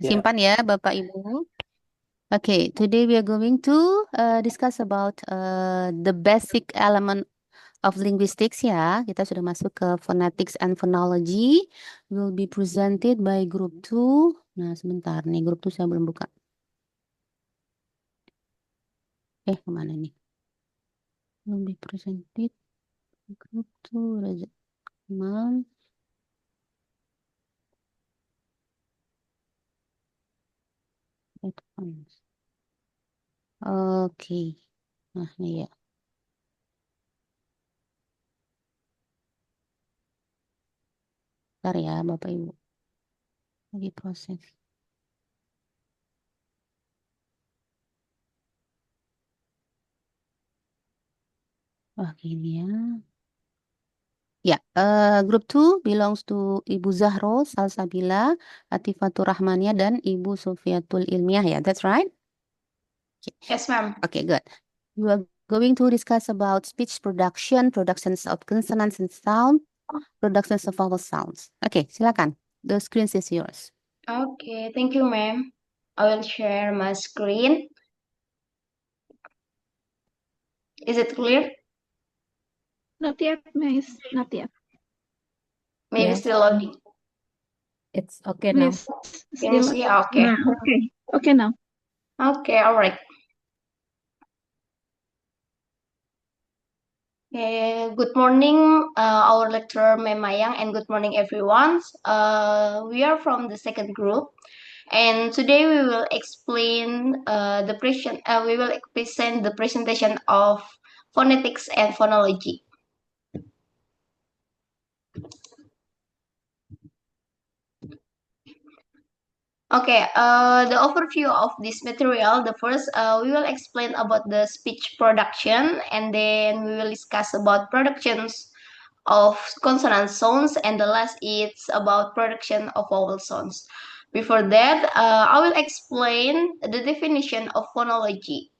Simpan ya, Bapak Ibu. Okay, today we are going to discuss about the basic element of linguistics ya. Kita sudah masuk ke phonetics and phonology. Will be presented by group 2. Nah, sebentar nih, group 2 saya belum buka. Kemana nih? Will be presented group 2. Raja Kemal. Oke. Nah, ini ya. Bentar ya, Bapak Ibu. Lagi proses. Wah, gini ya. Ya, grup 2 belongs to Ibu Zahro Salsabila, Atifatur Rahmania, dan Ibu Sufiatul Ilmiah ya. That's right? Yes, ma'am. Okay, good. We are going to discuss about speech production, productions of consonants and sound, productions of vowel sounds. Okay, silakan. The screen is yours. Okay, thank you, ma'am. I will share my screen. Is it clear? Not yet, miss. Not yet. Maybe Yes. still loading. It's okay now. Miss, Can you still. see? Okay. Nah, okay. Okay now. Okay, all right. Good morning, our lecturer, Ma'am Mayang, and good morning, everyone. We are from the second group, and today we will explain we will present the presentation of phonetics and phonology. Okay, the overview of this material, the first, we will explain about the speech production, and then we will discuss about productions of consonant sounds, and the last is about production of vowel sounds. Before that, I will explain the definition of phonology.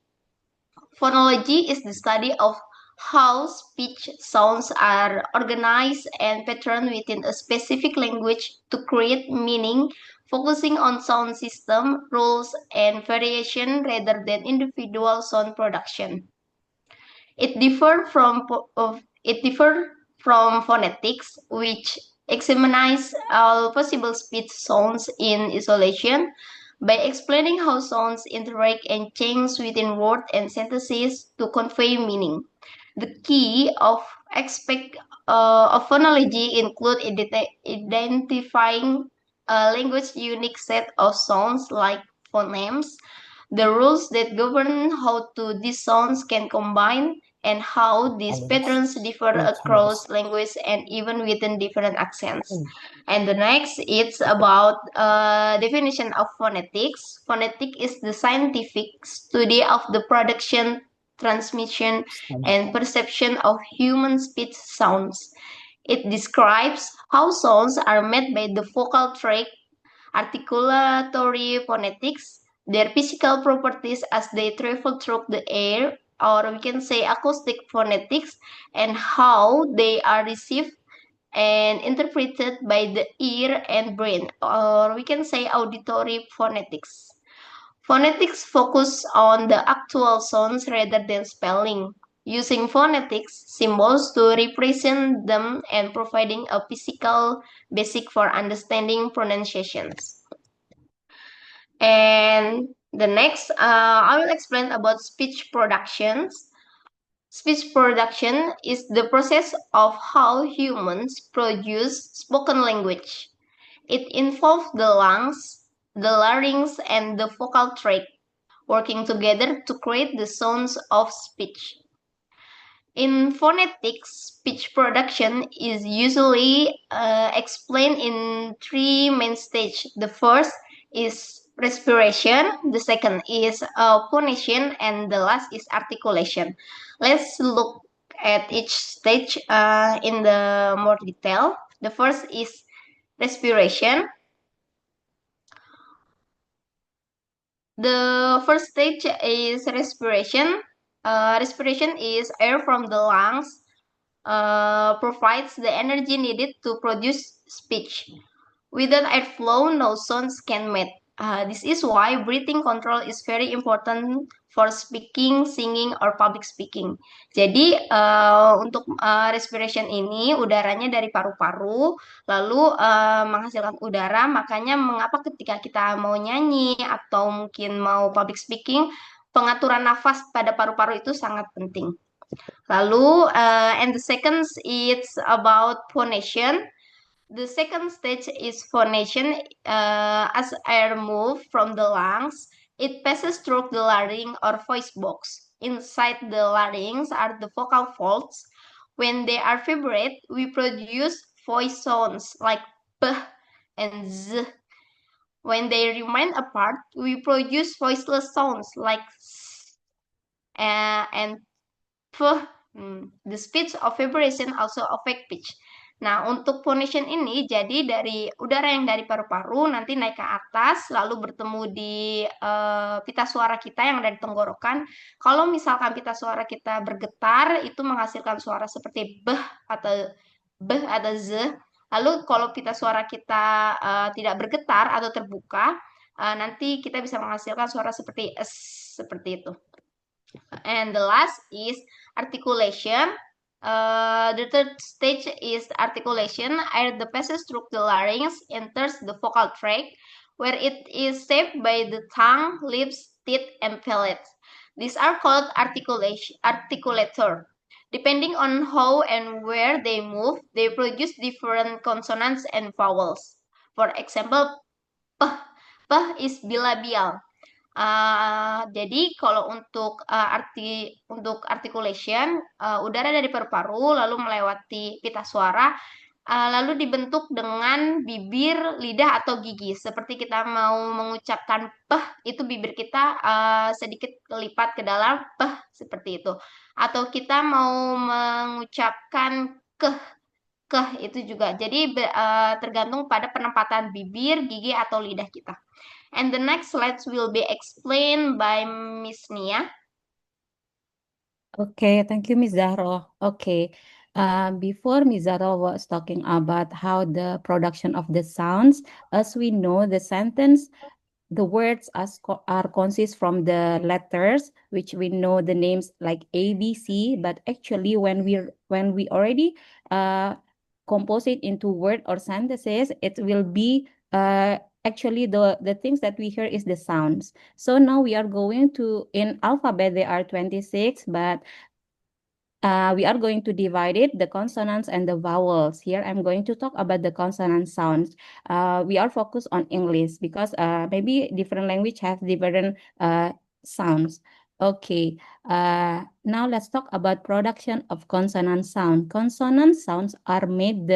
Phonology is the study of how speech sounds are organized and patterned within a specific language to create meaning, focusing on sound system, rules, and variation rather than individual sound production. It differed from phonetics, which examines all possible speech sounds in isolation by explaining how sounds interact and change within word and sentences to convey meaning. The key of aspect of phonology include identifying a language unique set of sounds like phonemes, the rules that govern how these sounds can combine, and how these patterns differ across language and even within different accents. And the next, it's about definition of phonetics. Phonetic is the scientific study of the production, transmission, and perception of human speech sounds. It describes how sounds are made by the vocal tract, articulatory phonetics, their physical properties as they travel through the air, or we can say acoustic phonetics, and how they are received and interpreted by the ear and brain, or we can say auditory phonetics. Phonetics focus on the actual sounds rather than spelling, using phonetics symbols to represent them and providing a physical basic for understanding pronunciations. And the next, I will explain about speech productions. Speech production is the process of how humans produce spoken language. It involves the lungs, the larynx, and the vocal tract working together to create the sounds of speech. In phonetics, speech production is usually explained in three main stages. The first is respiration, the second is phonation, and the last is articulation. Let's look at each stage in the more detail. The first is respiration. The first stage is respiration. Respiration is air from the lungs, provides the energy needed to produce speech. Without airflow, no sounds can made. This is why breathing control is very important for speaking, singing, or public speaking. Jadi untuk respiration ini udaranya dari paru-paru, lalu menghasilkan udara. Makanya mengapa ketika kita mau nyanyi atau mungkin mau public speaking, pengaturan nafas pada paru-paru itu sangat penting. Lalu, and the second is about phonation. The second stage is phonation. As air moves from the lungs, it passes through the larynx or voice box. Inside the larynx are the vocal folds. When they are vibrate, we produce voice sounds like p and z. When they remain apart, we produce voiceless sounds like s and p. The speed of vibration also affect pitch. Nah, untuk phonation ini jadi dari udara yang dari paru-paru nanti naik ke atas, lalu bertemu di pita suara kita yang ada di tenggorokan. Kalau misalkan pita suara kita bergetar, itu menghasilkan suara seperti beh atau z. Lalu kalau pita suara kita tidak bergetar atau terbuka, nanti kita bisa menghasilkan suara seperti s, seperti itu. And the last is articulation. The third stage is articulation. Air that passes through the larynx enters the vocal tract, where it is shaped by the tongue, lips, teeth, and palate. These are called articulator. Depending on how and where they move, they produce different consonants and vowels. For example, peh, peh is bilabial. Jadi kalau untuk articulation, udara dari paru-paru lalu melewati pita suara, lalu dibentuk dengan bibir, lidah atau gigi. Seperti kita mau mengucapkan peh, itu bibir kita sedikit lipat ke dalam peh seperti itu. Atau kita mau mengucapkan keh itu juga. Jadi tergantung pada penempatan bibir, gigi atau lidah kita. And the next slides will be explained by Miss Nia. Okay, thank you, Ms. Zahro. Okay, before Ms. Zahro was talking about how the production of the sounds, as we know, the words are consist from the letters, which we know the names like A, B, C, but actually when we already compose it into word or sentences, it will be actually the things that we hear is the sounds. So now we are going to, in alphabet there are 26, but we are going to divide it, the consonants and the vowels. Here I'm going to talk about the consonant sounds. We are focused on English because maybe different language have different sounds. Okay, now let's talk about production of consonant sound. Consonant sounds are made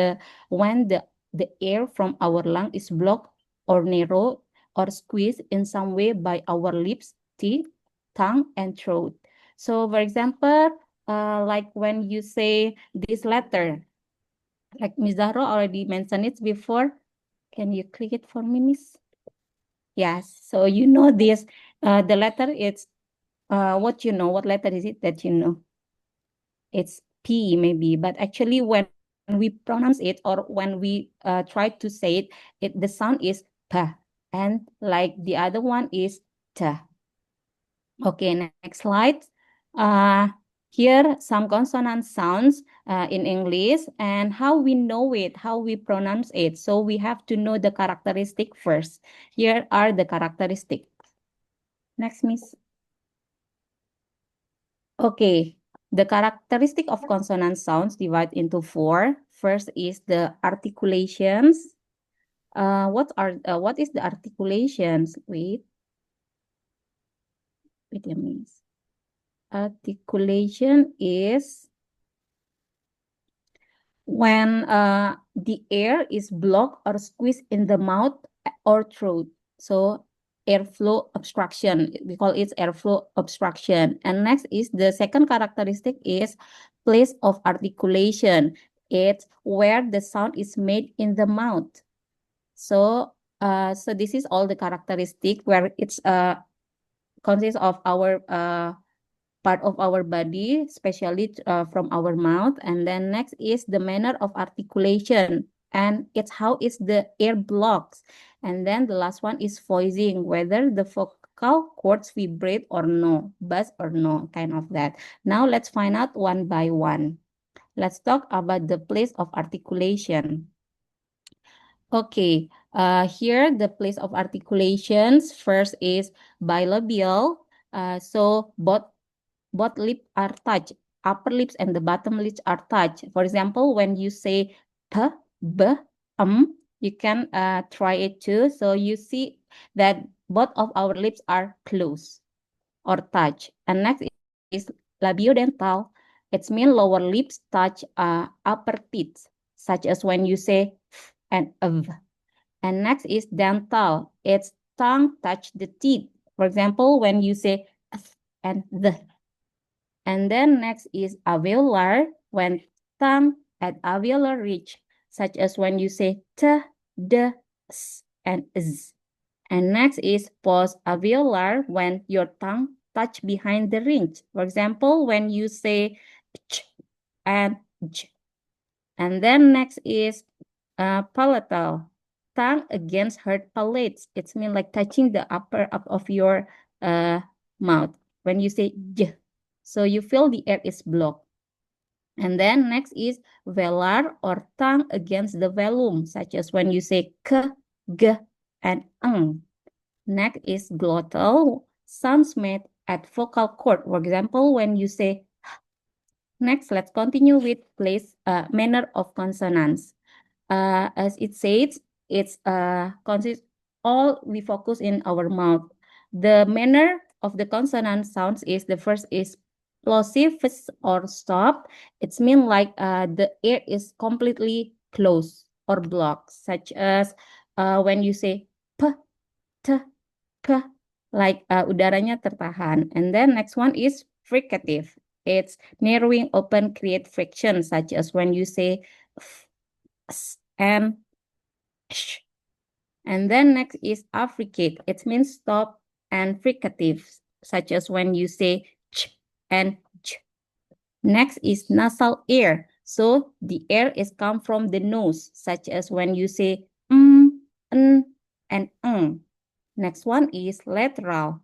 when the air from our lung is blocked or narrowed or squeezed in some way by our lips, teeth, tongue, and throat. So for example, like when you say this letter, like Ms. Zahro already mentioned it before. Can you click it for me, Miss? Yes, so you know this, the letter, it's, what letter is it that you know? It's P maybe, but actually when we pronounce it or when we try to say it, the sound is P, and like the other one is T. Okay, next slide. Here some consonant sounds in English and how we know it, how we pronounce it. So we have to know the characteristic first. Here are the characteristics. Next, Miss. Okay, the characteristic of consonant sounds divide into 4. First is the articulations. What is the articulations? Wait a minute. Articulation is when the air is blocked or squeezed in the mouth or throat. So airflow obstruction, we call it airflow obstruction. And next is the second characteristic is place of articulation. It's where the sound is made in the mouth. So so this is all the characteristic where it's consists of our part of our body, especially from our mouth. And then next is the manner of articulation, and it's how is the air blocks. And then the last one is voicing, whether the vocal cords vibrate or no, buzz or no, kind of that. Now let's find out one by one. Let's talk about the place of articulation. Okay, here the place of articulations. First is bilabial. So both lips are touched. Upper lips and the bottom lips are touched. For example, when you say p, b, you can try it too. So you see that both of our lips are closed or touched. And next is labiodental. It means lower lips touch upper teeth, such as when you say f and v. And next is dental. Its tongue touch the teeth. For example, when you say th and the. And then next is alveolar, when tongue at alveolar ridge, such as when you say t, d, s, and z. And next is post-alveolar, when your tongue touch behind the ridge. For example, when you say ch and j. And then next is palatal, tongue against hard palates. It means like touching the upper up of your mouth. When you say j, so you feel the air is blocked. And then next is velar, or tongue against the velum, such as when you say k, g, and ng. Next is glottal, sounds made at vocal cord. For example, when you say h. Next, let's continue with manner of consonants. As it says, it's consists all we focus in our mouth. The manner of the consonant sounds is, the first is plosive or stop. It's mean like the air is completely closed or blocked, such as when you say p, t, k, like udaranya tertahan. And then next one is fricative. It's narrowing open, create friction, such as when you say f, s, and sh. And then next is affricate. It means stop and fricative, such as when you say ch and ch. Next is nasal air. So the air is come from the nose, such as when you say n, and ng. Next one is lateral.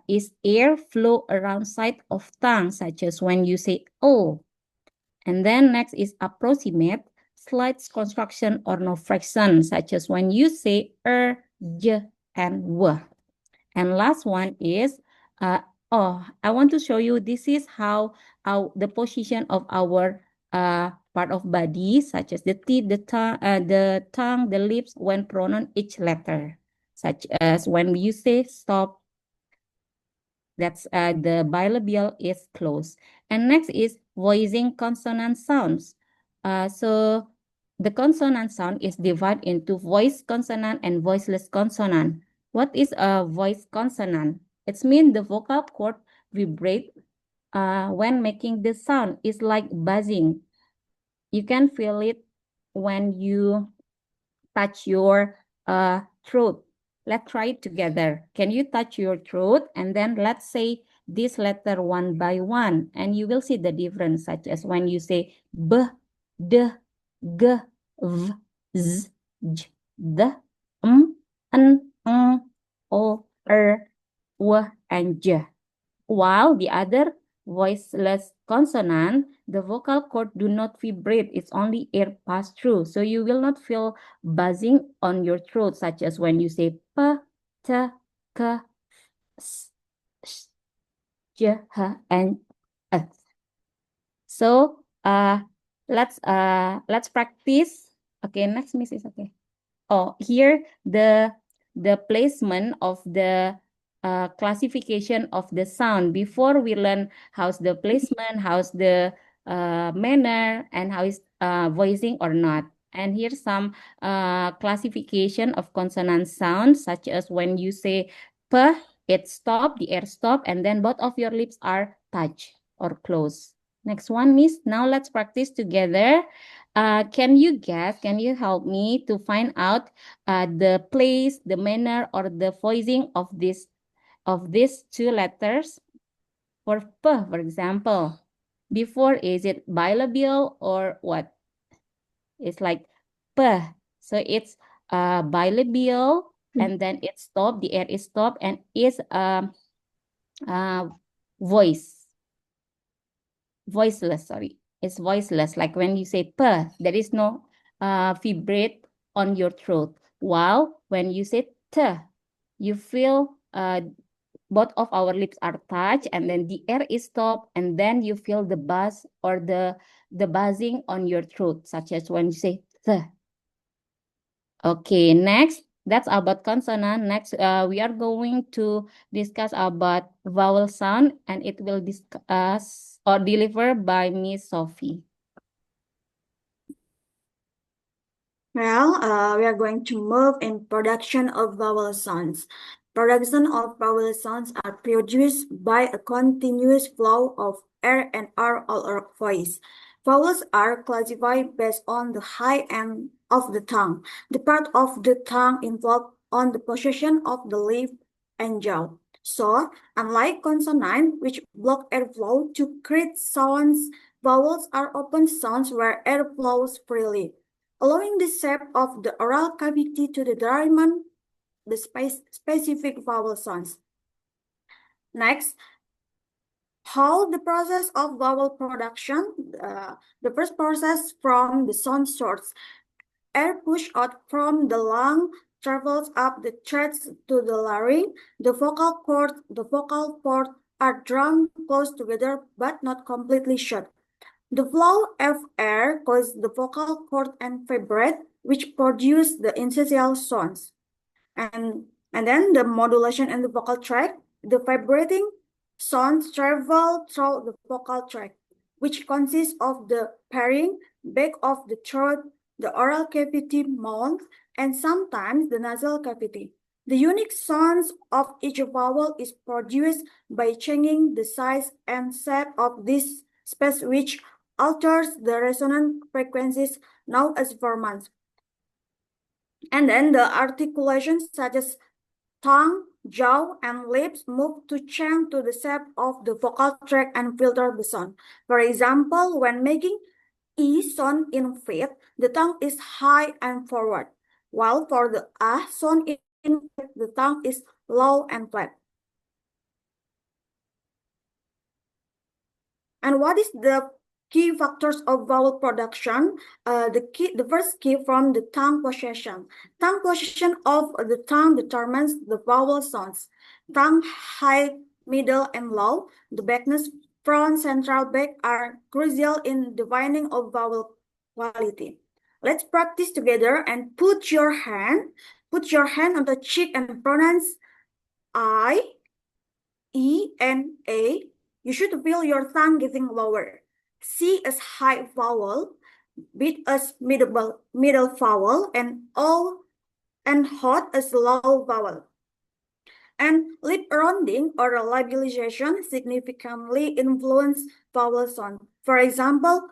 Is air flow around side of tongue, such as when you say oh. And then next is approximate, slight construction or no fraction, such as when you say j, and w. And last one is, I want to show you, this is how the position of our part of body, such as the teeth, the tongue, the lips, when pronounce each letter, such as when you say stop, that's the bilabial is closed. And next is voicing consonant sounds. So the consonant sound is divided into voiced consonant and voiceless consonant. What is a voiced consonant? It means the vocal cord vibrate when making the sound. It's like buzzing. You can feel it when you touch your throat. Let's try it together. Can you touch your throat? And then let's say this letter one by one, and you will see the difference, such as when you say b, d, g, v, z, j, d, n, o, w, and j. While the other voiceless consonant, the vocal cord do not vibrate, it's only air pass through. So you will not feel buzzing on your throat, such as when you say p, t, k, s, sh, j, h, and th. So let's practice. Okay, next miss is okay. Oh, here the placement of the classification of the sound. Before we learn how's the placement, how's the manner, and how is voicing or not. And here's some classification of consonant sounds, such as when you say p, it stop, the air stop, and then both of your lips are touch or close. Next one, miss. Now let's practice together. Can you guess, can you help me to find out the place, the manner, or the voicing of these two letters? For P, for example, before, is it bilabial or what? It's like P. So it's bilabial, and then it stop, the air is stop, and is voiceless, sorry. It's voiceless. Like when you say p, there is no vibrate on your throat. While when you say t, you feel both of our lips are touched, and then the air is stopped, and then you feel the buzz or the buzzing on your throat, such as when you say th. Okay, next, that's about consonant. Next, we are going to discuss about vowel sound, and it will discuss or delivered by Miss Sophie. Well, we are going to move in production of vowel sounds. Production of vowel sounds are produced by a continuous flow of R and R or voice. Vowels are classified based on the high end of the tongue, the part of the tongue involved on the position of the lip and jaw. So, unlike consonant, which block airflow to create sounds, vowels are open sounds where air flows freely, allowing the shape of the oral cavity to determine the specific vowel sounds. Next, how the process of vowel production. The first process from the sound source. Air pushed out from the lung travels up the threads to the larynx. The vocal cord are drawn close together but not completely shut. The flow of air causes the vocal cord and vibrate, which produce the initial sounds. And then the modulation in the vocal tract, the vibrating sounds travel through the vocal tract, which consists of the pharynx, back of the throat, the oral cavity, mouth, and sometimes the nasal cavity. The unique sounds of each vowel is produced by changing the size and shape of this space, which alters the resonant frequencies known as pheromones. And then the articulations such as tongue, jaw, and lips move to change to the shape of the vocal tract and filter the sound. For example, when making E sound in fifth, the tongue is high and forward, while for the A sound in fifth, the tongue is low and flat. And what is the key factors of vowel production? The first key from the tongue position. Tongue position of the tongue determines the vowel sounds. Tongue height, middle, and low, the backness, front, central, back are crucial in defining of vowel quality. Let's practice together and put your hand on the cheek and pronounce I, E, and A. You should feel your tongue getting lower. C as high vowel, B as middle vowel, and O and hot as low vowel. And lip rounding or labialization significantly influence vowel sound. For example,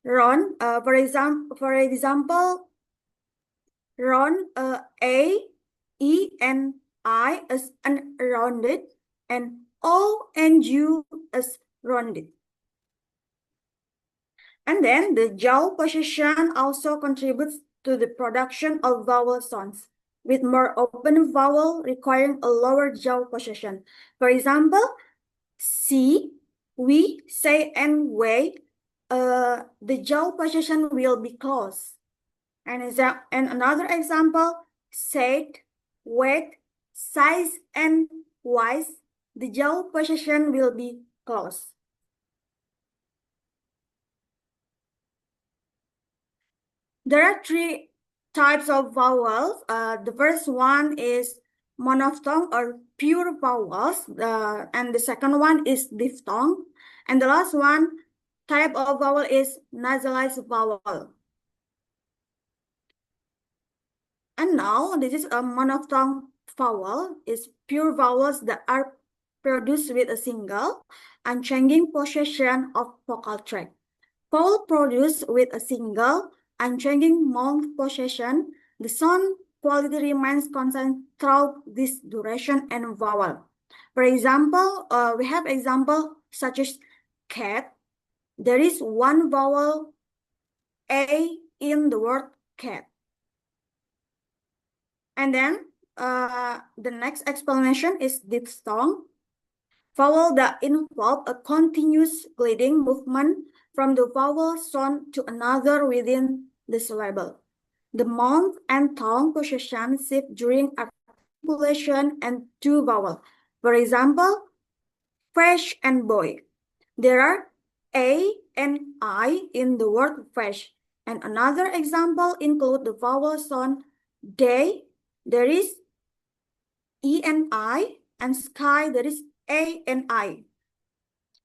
ron. Ron, A, E, and I as unrounded, and O and U as rounded. And then the jaw position also contributes to the production of vowel sounds, with more open vowel requiring a lower jaw position. For example, C, we, say, and way, the jaw position will be closed. And another example, said, wait, size, and wise, the jaw position will be closed. There are three types of vowels. The first one is monophthong or pure vowels, and the second one is diphthong, and the last one type of vowel is nasalized vowel. And now this is a monophthong vowel. It's pure vowels that are produced with a single unchanging position of vocal tract. Vowel produced with a single unchanging mouth position, the sound quality remains constant throughout this duration and vowel. For example, we have example such as cat. There is one vowel A in the word cat. And then the next explanation is diphthong, vowel that involve a continuous gliding movement from the vowel sound to another within the syllable. The mouth and tongue position shift during articulation and two vowel. For example, fish and boy. There are A and I in the word fish. And another example include the vowel sound day. There is E and I, and sky, there is A and I.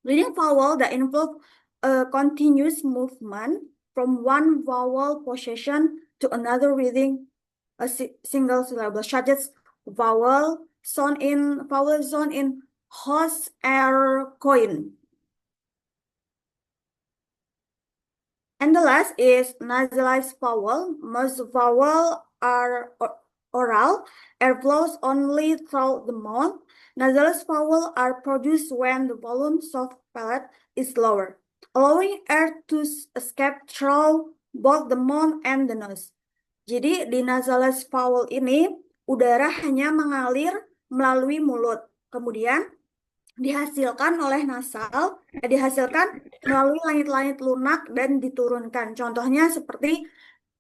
Leading vowel that involve a continuous movement from one vowel position to another within a single syllable, such as vowel sound in horse, air, coin. And the last is nasalized vowel. Most vowel are oral. Air flows only through the mouth. Nasalized vowel are produced when the volume of palate is lower, allowing air to escape through both the mouth and the nose. Jadi di nasalized vowel ini udara hanya mengalir melalui mulut. Kemudian dihasilkan oleh nasal, dihasilkan melalui langit-langit lunak dan diturunkan. Contohnya seperti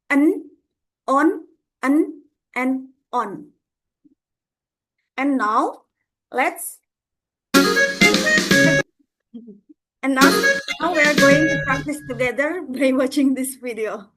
en, on, and on. And now let's and now we are going to practice together by watching this video.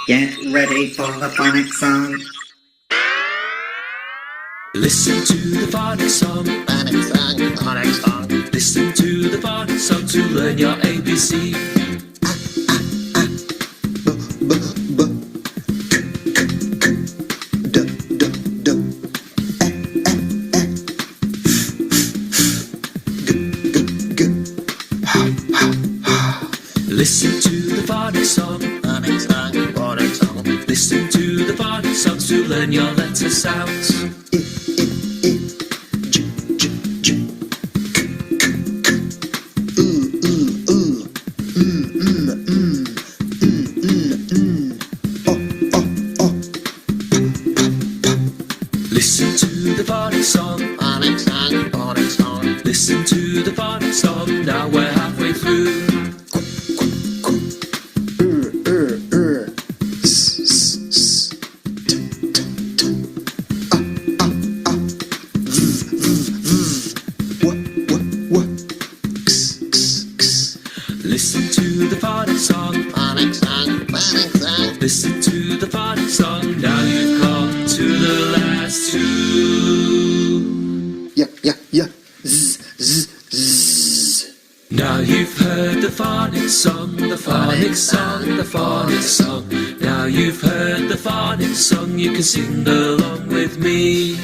Get ready for the phonics song. Listen to the phonics song. Phonics song, phonics song. Listen to the phonics song to learn your ABC. Listen to the phonics song. Phonics song, phonics song. Listen to the phonics songs to learn your letter sounds. Listen to the phonics song. Phonics song, phonics song. Listen to the phonics song. Now we're halfway through. Listen to the phonics song. Phonics song, phonics song. Listen to the phonics song. Now you've come to the last two. Yeah, yeah, yeah. Zzz, zzz, zzz. Now you've heard the phonics song, the phonics song, the phonics song. Now you've heard the phonics song, you can sing along with me.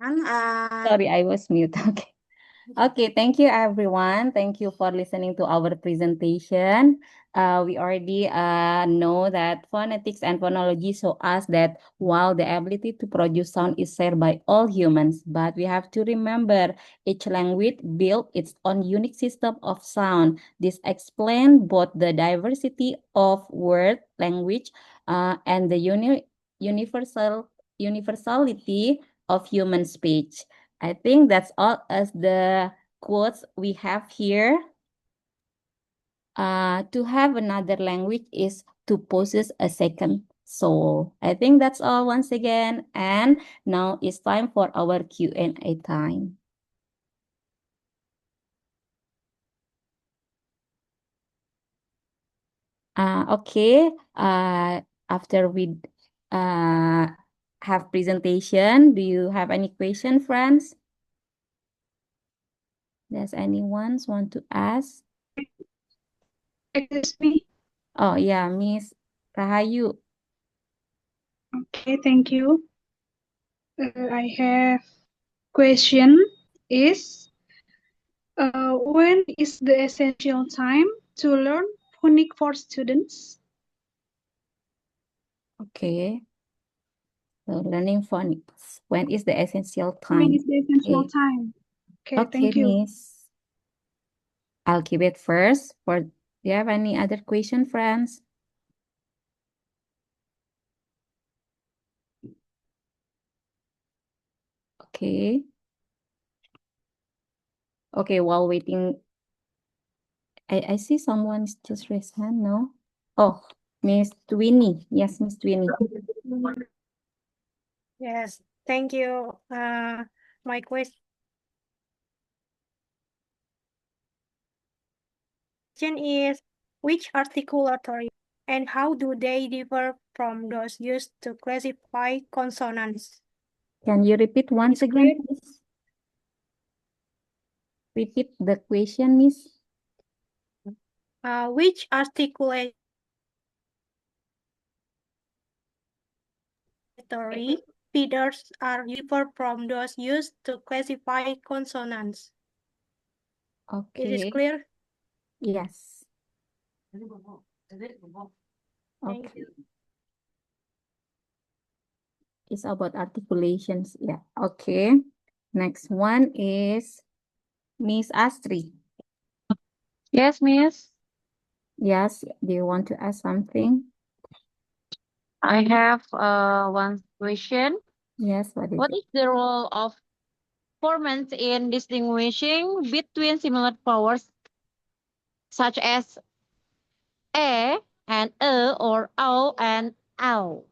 And, Sorry, I was mute. Okay. Okay, thank you everyone. Thank you for listening to our presentation. We already know that phonetics and phonology show us that while the ability to produce sound is shared by all humans, but we have to remember each language built its own unique system of sound. This explains both the diversity of word language and the universality of human speech. I think that's all as the quotes we have here. To have another language is to possess a second soul. I think that's all once again. And now it's time for our Q&A time. Okay. After we have presentation, do you have any question, friends? Does anyone want to ask? Excuse me. Oh yeah, Miss Rahayu. Okay, thank you. I have question is when is the essential time to learn phonics for students? Okay. So learning phonics. When is the essential When time? is the essential Okay. time? Okay, Okay, thank you. Miss. I'll keep it first. Do you have any other question, friends? Okay. Okay, while waiting, I see someone's just raised hand, no? Oh, Miss Twinnie. Yes, Miss Twinnie. Yes, thank you. My question is which articulatory and how do they differ from those used to classify consonants? Can you repeat once Is again, clear? please? Repeat the question, Miss. Which articulatory feeders are differ from those used to classify consonants? Is it Okay. clear? Yes. Thank Okay. you. It's about articulations. Yeah. Okay. Next one is Miss Astri. Yes, Miss. Yes. Do you want to ask something? I have one question. Yes. What is What it? is the role of formants in distinguishing between similar vowels such as and or o and ow?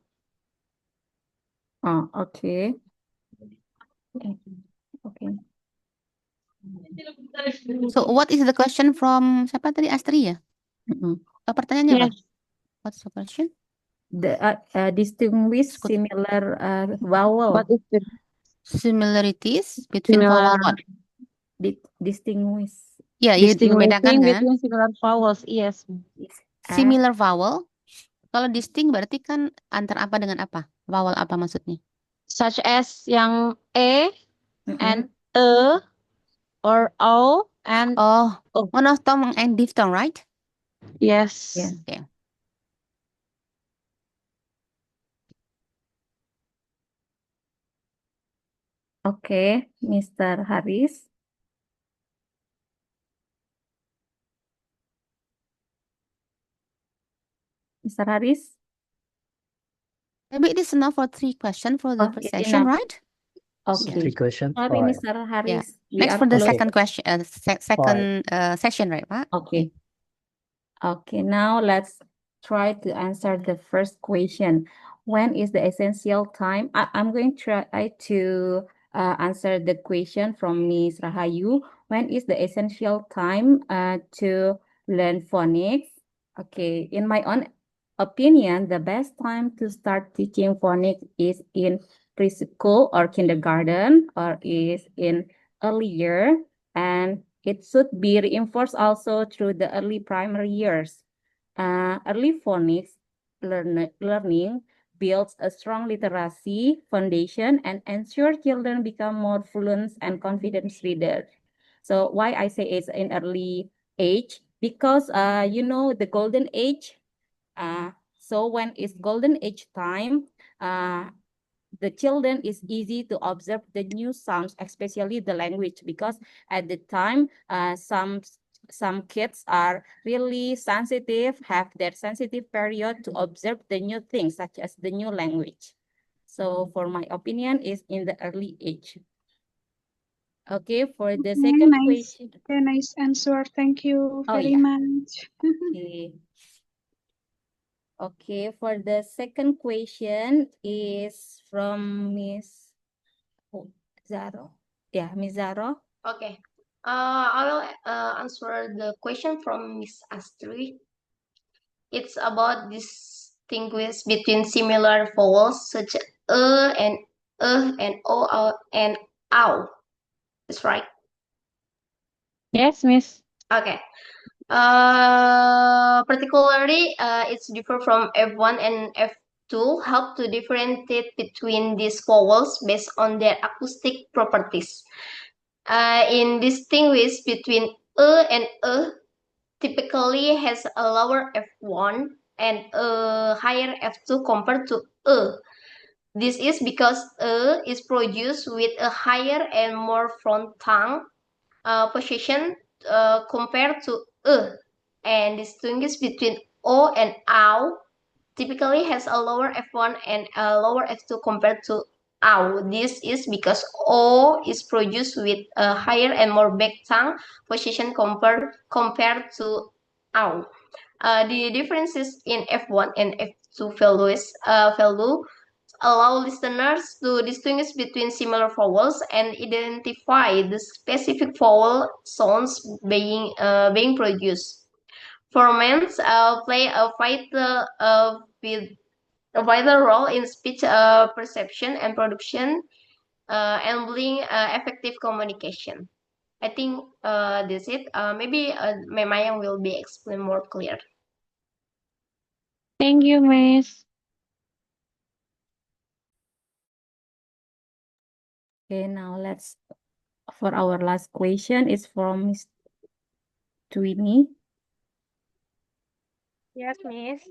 Oh, okay. Okay. So what is the question from siapa tadi, Astri ya? Mm-mm. Pertanyaannya apa? Yes. What's the question? Distinguish similar vowel. What is the Similarities between similar vowel what? Distinguish. Ya, ya membedakan distinguishing kan? between similar vowels? Yes. Similar vowel. Kalau distinct berarti kan antara apa dengan apa? Vowel apa maksudnya? Such as yang Mm-mm. and or o and Oh, o. monophthong and diphthong, right? Yes. Yeah. Okay. Okay, Mr. Haris. Mr. Haris? Maybe it is enough for 3 questions for the Okay, first session, enough. right? Okay. 3 questions. Sorry, Or Mr. Haris. Yeah. We Next are for the close. second question, second session, right, Pak? Okay. Okay, now let's try to answer the first question. When is the essential time? I'm going to try to answer the question from Ms. Rahayu. When is the essential time to learn phonics? Okay, in my own opinion, the best time to start teaching phonics is in preschool or kindergarten or is in early year, and it should be reinforced also through the early primary years. Early phonics learning builds a strong literacy foundation and ensures children become more fluent and confident readers. So why I say it's in early age? Because the golden age. So when it's golden age time, the children is easy to observe the new sounds, especially the language, because at the time, some kids are really sensitive, have their sensitive period to observe the new things, such as the new language. So for my opinion, is in the early age. Okay, for the second question. Very nice answer. Thank you Oh, very yeah. much. Okay. Okay, for the second question is from Miss Zaro. Yeah, Miss Zaro. Okay. I will answer the question from Miss Astrid. It's about distinguish between similar vowels such as and o and ow. That's right. Yes, Miss. Okay. Particularly, it's different from F1 and to help to differentiate between these vowels based on their acoustic properties. In distinguish between and typically has a lower F1 and a higher F2 compared to This is because is produced with a higher and more front tongue position compared to and distinguish between O and OW typically has a lower F1 and a lower F2 compared to OW. This is because O is produced with a higher and more back tongue position compared to OW. The differences in F1 and F2 values allow listeners to distinguish between similar vowels and identify the specific vowel sounds being produced. Formants play a vital role in speech perception and production, enabling effective communication. I think that's it. Maybe Mayang will be explain more clear. Thank you, Miss. Okay, now let's, for our last question is from Miss Twinnie. Yes, Miss.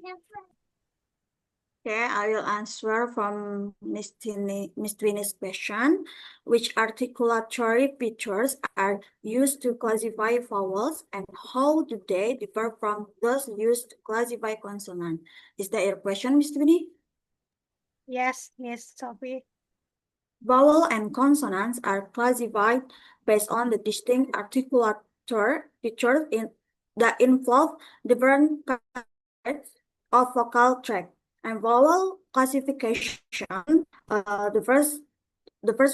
Okay, I will answer from Miss Twinnie's question. Which articulatory features are used to classify vowels and how do they differ from those used to classify consonant? Is that your question, Miss Twinnie? Yes, Miss Sophie. Vowel and consonants are classified based on the distinct articulator features that involve different kinds of vocal tract. And vowel classification, the first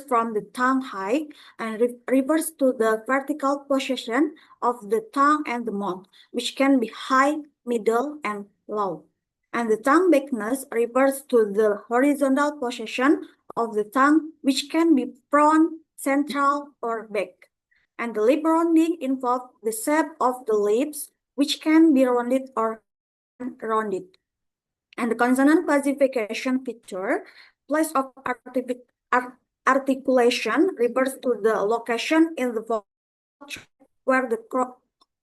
from the tongue height and refers to the vertical position of the tongue and the mouth, which can be high, middle, and low. And the tongue backness refers to the horizontal position of the tongue, which can be front, central, or back. And the lip rounding involves the shape of the lips, which can be rounded or rounded. And the consonant classification feature, place of articulation refers to the location in the vocal where the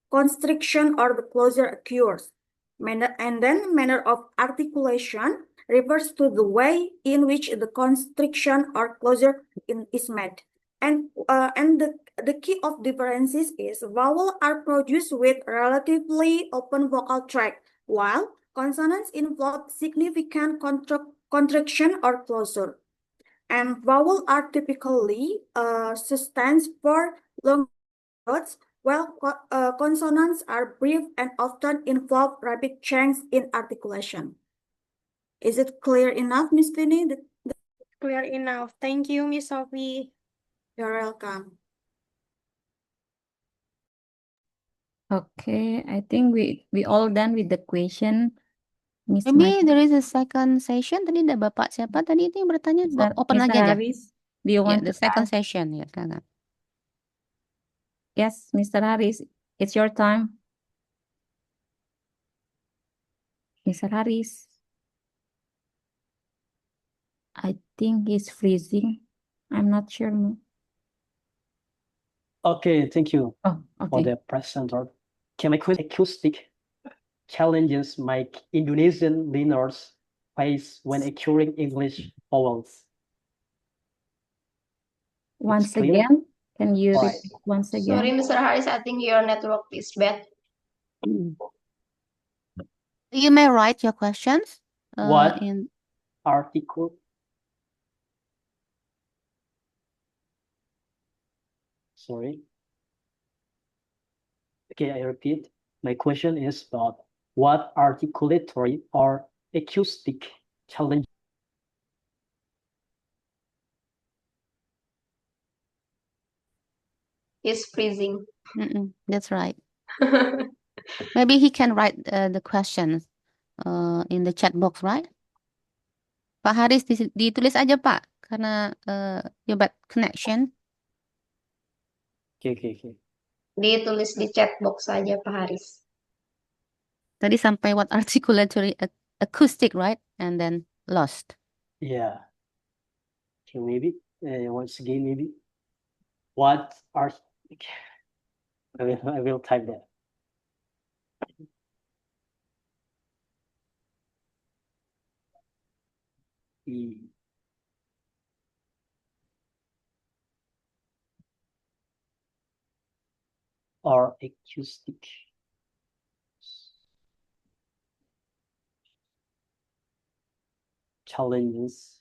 constriction or the closure occurs. And then manner of articulation refers to the way in which the constriction or closure is made. And the key of differences is vowels are produced with relatively open vocal tract, while consonants involve significant contraction or closure. And vowels are typically sustained for long periods, while consonants are brief and often involve rapid changes in articulation. Is it clear enough, Miss Twinnie? Clear enough. Thank you, Miss Sophie. You're welcome. Okay, I think we all done with the question. Miss Maybe there is a second session. Tadi ada Bapak siapa tadi itu yang bertanya? Open lagi aja. Haris, do you Yeah, want the to second ask? session. Ya, silakan. Yes, Mr. Haris, it's your time. Mr. Haris. I think he's freezing. I'm not sure. Okay, thank you Oh, for okay. the presenter. Can my acoustic challenges my Indonesian learners face when acquiring English vowels? Once clear? again, can you Right. repeat once again? Sorry, Mr. Haris, I think your network is bad. You may write your questions What in article? Sorry. Okay, I repeat. My question is about what articulatory or acoustic challenge Is freezing. That's right. Maybe he can write the questions in the chat box, right? Pak Haris ditulis aja Pak, karena your bad connection. Okay. Ditulis di chat box saja Pak Haris. Tadi sampai what articulatory acoustic, right? And then lost. Yeah. Okay, maybe once again, maybe what are I will type that. E or acoustic challenges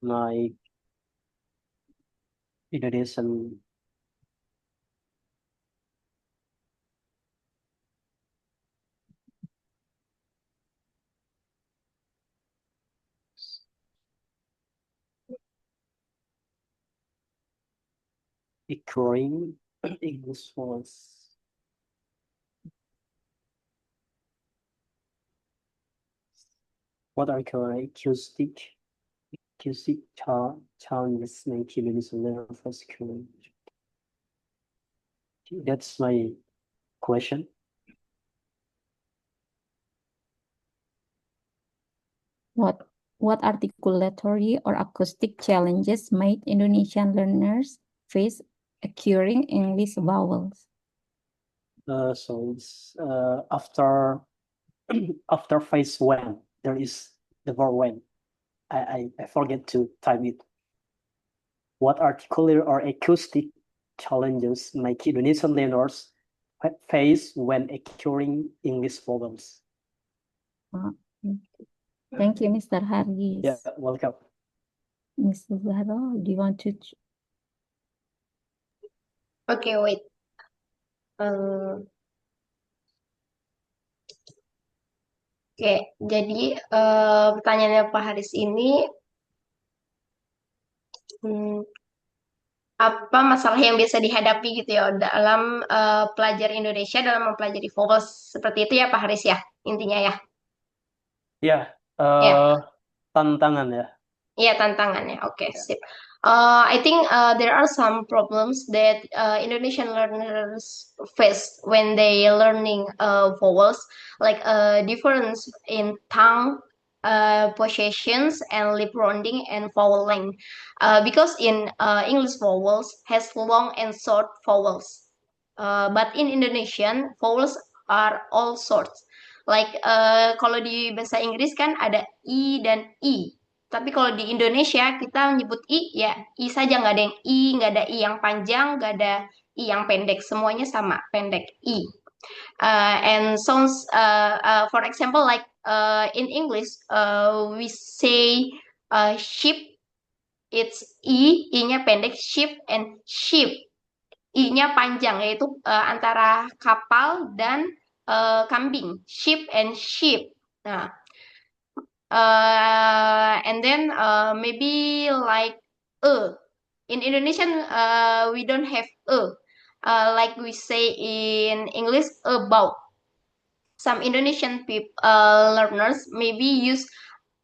like Indonesian occurring English words. What are called acoustic challenges make Indonesian learn first current? That's my question. What articulatory or acoustic challenges might Indonesian learners face acquiring English vowels? So it's after after phase one, there is the verb when. I forget to type it. What articular or acoustic challenges make Indonesian learners face when acquiring English vowels? Thank you, Mr. Haris. Yeah, welcome. Mr. Zahro, do you want to? Okay, wait. Oke, jadi pertanyaannya Pak Haris ini apa masalah yang biasa dihadapi gitu ya dalam pelajar Indonesia dalam mempelajari vowels seperti itu ya Pak Haris ya intinya ya. Ya, Ya. tantangan ya. Iya, tantangannya. Oke, sip. I think there are some problems that Indonesian learners face when they learning vowels, like difference in tongue possessions and lip rounding and vowel length. Because in English vowels has long and short vowels, but in Indonesian vowels are all sorts. Like kalau di bahasa Inggris kan ada i dan i. Tapi kalau di Indonesia kita menyebut I ya I saja, nggak ada yang I, nggak ada I yang panjang, nggak ada I yang pendek, semuanya sama pendek I. And sounds for example like in English we say sheep, it's I-nya pendek, sheep and sheep, I-nya panjang yaitu antara kapal dan kambing, sheep and sheep. Nah, and then maybe like in Indonesian we don't have like we say in English about. Some Indonesian people learners maybe use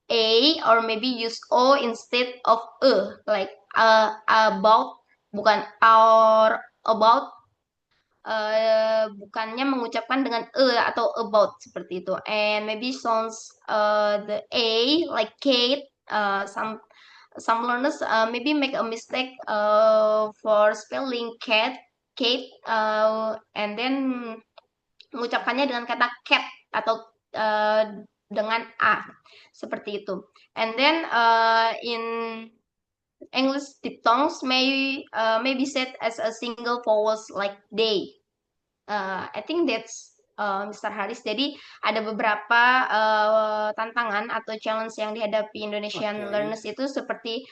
a or maybe use o instead of like about bukan or about, bukannya mengucapkan dengan atau about seperti itu. And maybe sounds the a like Kate. Some learners maybe make a mistake for spelling Kate, and then mengucapkannya dengan kata cat atau dengan a seperti itu. And then in English diphthongs may be said as a single vowels like they. I think that's Mr. Haris. Jadi ada beberapa tantangan atau challenge yang dihadapi Indonesian learners itu seperti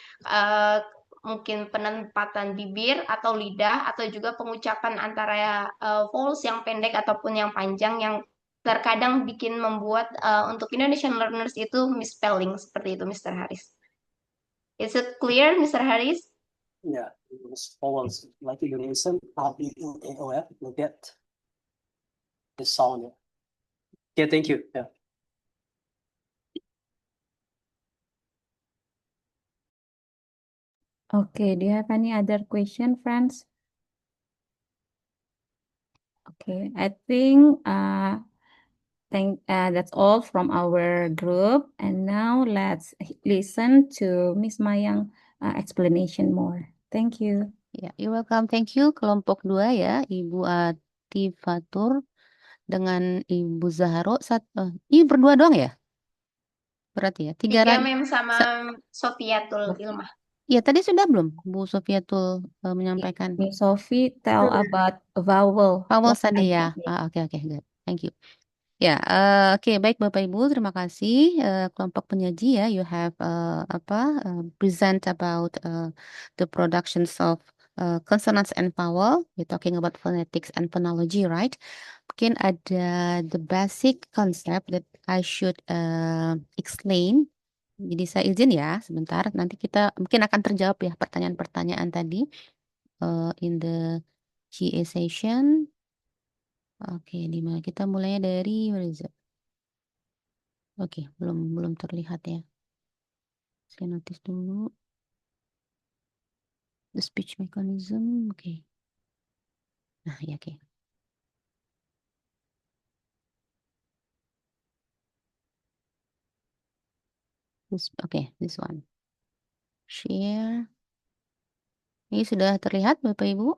mungkin penempatan bibir atau lidah atau juga pengucapan antara vowels yang pendek ataupun yang panjang yang terkadang bikin membuat untuk Indonesian learners itu misspelling seperti itu, Mr. Haris. Is it clear, Mr. Haris? Yeah, vowels like Indonesian, AOF, look at the sound. Okay, thank you. Yeah. Okay, do you have any other question, friends? Okay, I think that's all from our group. And now let's listen to Miss Mayang explanation more. Thank you. Ya, you're welcome. Thank you. Kelompok 2 ya, Ibu Atifatur dengan Ibu Zahro. Ini berdua doang ya? Berarti ya. Tiga Tiga mem sama Sofiatul Ilmah. Ya, tadi sudah belum Bu Sofiatul menyampaikan? Miss Sophie tell about vowel. Vowel What tadi ya. are Oke, good. Thank you. Ya, oke, baik Bapak Ibu, terima kasih. Kelompok penyaji ya, you have present about the productions of consonants and vowel. We're talking about phonetics and phonology, right? Mungkin ada the basic concept that I should explain. Jadi saya izin ya, sebentar. Nanti kita mungkin akan terjawab ya pertanyaan-pertanyaan tadi in the GA session. Oke, di mana kita mulainya dari where is it? Oke, belum terlihat ya. Saya notice dulu. The speech mechanism, oke. Nah, ya oke. This one. Share. Ini sudah terlihat Bapak Ibu?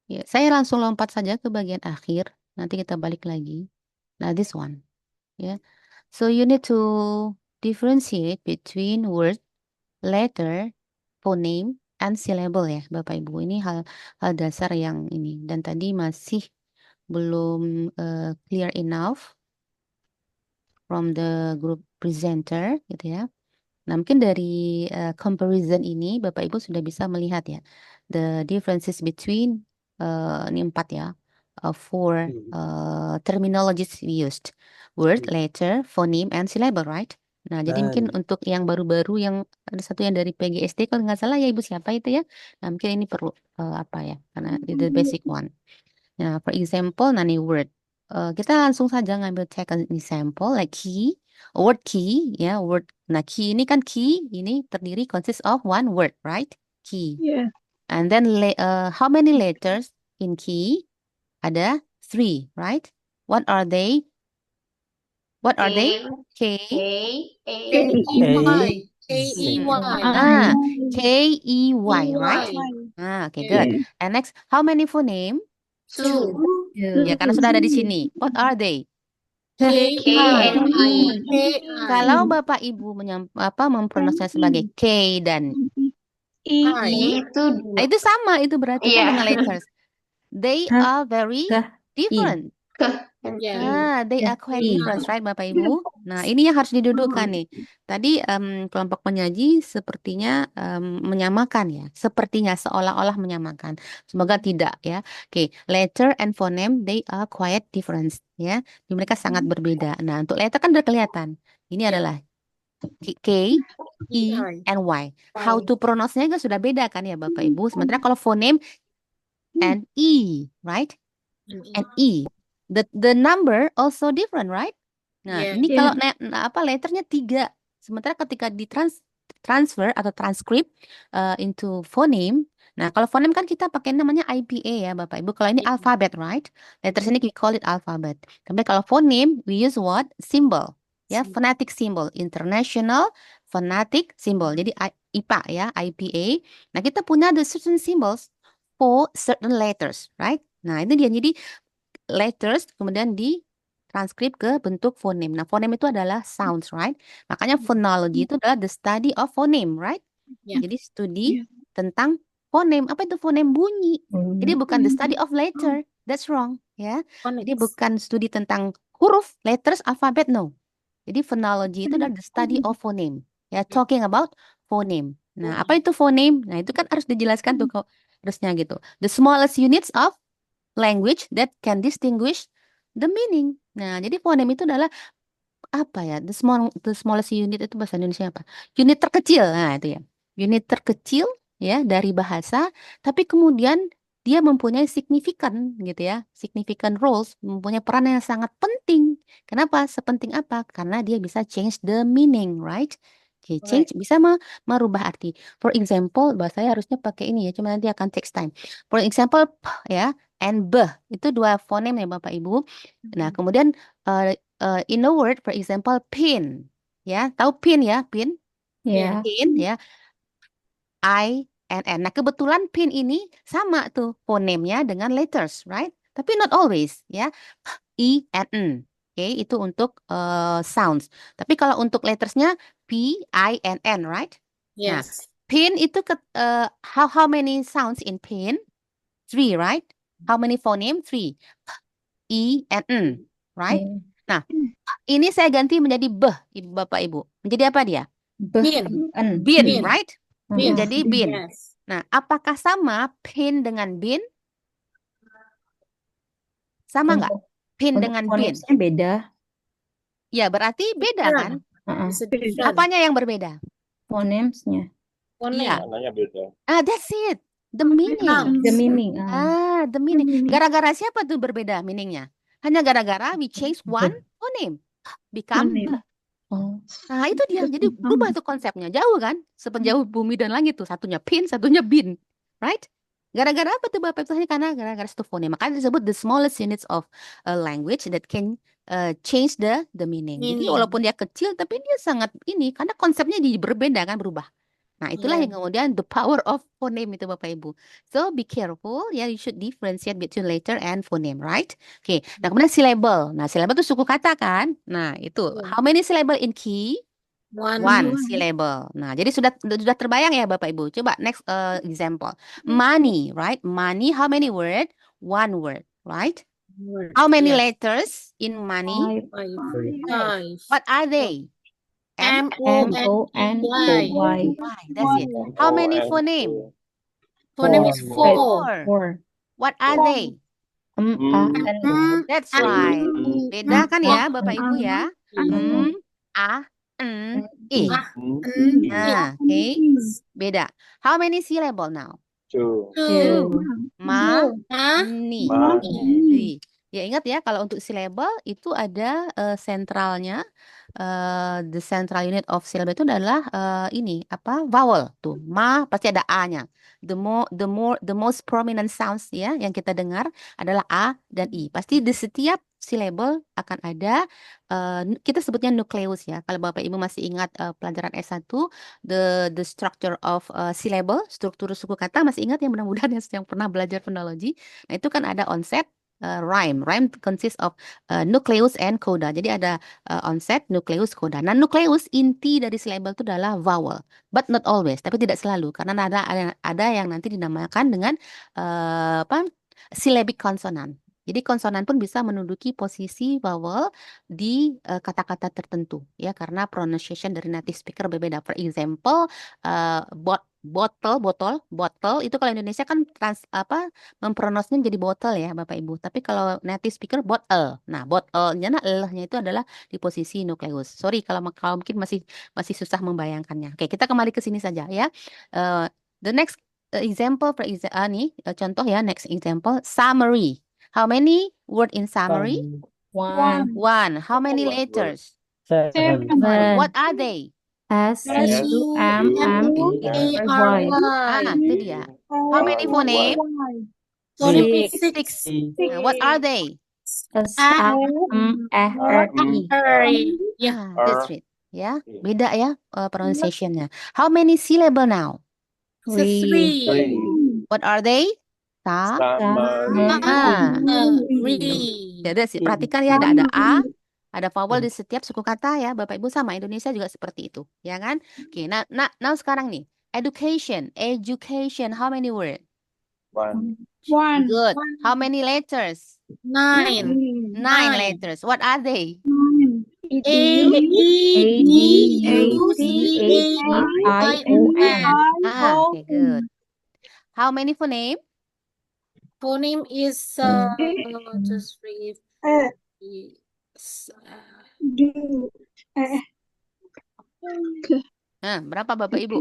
Ya, saya langsung lompat saja ke bagian akhir. Nanti kita balik lagi. Nah, this one. Ya. So you need to differentiate between word, letter, phoneme, and syllable ya, Bapak Ibu. Ini hal dasar yang ini. Dan tadi masih belum clear enough from the group presenter gitu ya. Nah, mungkin dari comparison ini Bapak Ibu sudah bisa melihat ya the differences between ini 4 ya, four terminologies used, word, letter, phoneme, and syllable, right? Nah, jadi mungkin untuk yang baru-baru yang ada satu yang dari PGSD kalau nggak salah ya Ibu siapa itu ya. Nah, mungkin ini perlu apa ya, karena the basic one. Nah, for example, nani word. Kita langsung saja ngambil take an example like key, word key, ya word. Nah, key ini kan key ini terdiri consist of one word, right? Key. Yeah. And then how many letters in key? Ada 3, right? What are they? What are they? K. A, Ah, K-E-Y, right? Okay, good. Yeah. And next, how many phoneme? 2. Ya, karena sudah ada di sini. What are they? K and I. Kalau Bapak Ibu mempronunciasinya sebagai K dan I itu Nah, itu sama, itu berarti kan Iya. dengan letters. They K, are very K, different. They are quite I. different, right, Bapak Ibu? Nah, ini yang harus didudukkan nih. Tadi kelompok penyaji sepertinya menyamakan ya, sepertinya seolah-olah menyamakan. Semoga tidak ya. Oke, letter and phoneme they are quite different ya. Mereka sangat berbeda. Nah, untuk letter kan udah kelihatan. Ini adalah K, E, and Y. How to pronounce-nya juga sudah beda kan ya Bapak Ibu. Sementara kalau phoneme and E, right? And E. The number also different, right? Nah, ini kalau letternya 3. Sementara ketika transfer atau transcript into phoneme. Nah, kalau phoneme kan kita pakai namanya IPA ya, Bapak Ibu. Kalau ini alphabet, right? Letters ini we call it alphabet. Tapi kalau phoneme we use what? Symbol. Ya, phonetic symbol, international phonetic symbol. Jadi IPA ya, IPA. Nah, kita punya the certain symbols for certain letters, right? Nah, itu dia. Jadi letters kemudian ditranskrip ke bentuk phoneme. Nah, phoneme itu adalah sounds, right? Makanya phonology itu adalah the study of phoneme, right? Jadi studi tentang phoneme. Apa itu phoneme? Bunyi. Jadi bukan the study of letter. That's wrong, ya. Jadi bukan studi tentang huruf, letters, alphabet, no. Jadi phonology itu adalah the study of phoneme. Ya, talking about phoneme. Nah, apa itu phoneme? Nah, itu kan harus dijelaskan tuh kok harusnya gitu. The smallest units of language that can distinguish the meaning. Nah, jadi phoneme itu adalah apa ya? The smallest unit itu bahasa Indonesia apa? Unit terkecil. Nah, itu ya. Unit terkecil ya dari bahasa, tapi kemudian dia mempunyai signifikan gitu ya. Significant roles, mempunyai peran yang sangat penting. Kenapa? Sepenting apa? Karena dia bisa change the meaning, right? Oke, change bisa merubah arti. For example, bahasa saya harusnya pakai ini ya, cuma nanti akan takes time. For example, p ya, and b itu dua fonem ya Bapak Ibu. Nah, kemudian in a word, for example, pin, ya, tahu pin ya, pin, Ya. pin ya, I and N. Nah, kebetulan pin ini sama tuh fonemnya dengan letters, right? Tapi not always, ya. I and N. Oke, itu untuk sounds. Tapi kalau untuk lettersnya P, I, and N, right? Nah, pin itu how many sounds in pin? 3, right? How many phoneme? 3. I and N, right? Ya. Nah, ini saya ganti menjadi b, Bapak Ibu. Menjadi apa dia? Bin. Bin, right? Bin. Menjadi bin. Nah, apakah sama pin dengan bin? Sama nggak? Pin Untuk dengan bin. fonemsnya beda. Ya, berarti beda kan? Apanya yang berbeda? Fonemsnya. Iya. Maknanya beda. That's it. The meaning. The meaning. The meaning. Gara-gara siapa tuh berbeda meaningnya? Hanya gara-gara we change one phoneme. Become b. Oh. Nah, itu dia. Jadi berubah tuh konsepnya. Jauh kan? Sepenjauh bumi dan langit tuh. Satunya pin, satunya bin. Right? Gara-gara apa tuh Bapak Ibu? Karena gara-gara satu phoneme. Makanya disebut the smallest units of a language that can change the meaning. Jadi walaupun dia kecil, tapi dia sangat ini. Karena konsepnya berbeda kan, berubah. Nah, itulah yang kemudian the power of phoneme itu Bapak Ibu. So, be careful. Ya, you should differentiate between letter and phoneme, right? Oke. Nah, kemudian syllable. Nah, syllable itu suku kata kan? Nah, itu. How many syllable in key? One syllable. Nah, jadi sudah terbayang ya Bapak Ibu. Coba next example. Money, right? Money, how many word? One word, right? How many letters in money? 5. What are they? M-O-N-Y. That's it. How many phoneme? Phoneme is 4. What are they? That's right. Beda kan ya Bapak Ibu ya? A, N, I. Nah, okay. Beda. How many syllable now? 2. 2. Ni. Ya, ingat ya, kalau untuk syllable itu ada sentralnya. The central unit of syllable itu adalah ini apa? Vowel tuh. Ma pasti ada A-nya. The most prominent sounds ya yang kita dengar adalah A dan I. Pasti di setiap syllable akan ada kita sebutnya nukleus ya. Kalau Bapak Ibu masih ingat pelajaran S1 the structure of syllable, struktur suku kata masih ingat ya, mudah-mudahan yang pernah belajar fonologi. Nah, itu kan ada onset rhyme. Rhyme consists of nucleus and coda. Jadi ada onset, nucleus, coda. Nah, nucleus inti dari syllable itu adalah vowel, but not always, tapi tidak selalu karena ada yang nanti dinamakan dengan syllabic consonant. Jadi konsonan pun bisa menduduki posisi vowel di kata-kata tertentu ya, karena pronunciation dari native speaker berbeda. For example, bottle itu kalau Indonesia kan mempronosnya jadi bottle ya Bapak Ibu. Tapi kalau native speaker bottle. Nah, bottle-nya L-nya itu adalah di posisi nukleus. Sorry kalau mungkin masih susah membayangkannya. Oke, kita kembali ke sini saja ya. The next example contoh ya, next example, summary. How many word in summary? One. How many letters? 7. What are they? S-U-M-M-E-R-Y. Itu dia. How many phoneme? 6. What are they? S-A-M-E-R-I. That's right. Ya, beda ya pronunciation-nya. How many syllable now? 3. What are they? Ya, that's it. Perhatikan ya, ada A, ada vowel di setiap suku kata ya, Bapak Ibu, sama Indonesia juga seperti itu, ya kan? Oke, nah sekarang nih, education, how many word? 1. Good. How many letters? 9. 9 letters. What are they? A-D-A-C-H-I-O-N. Okay, good. How many phoneme? Phoneme is just read. Berapa Bapak Ibu?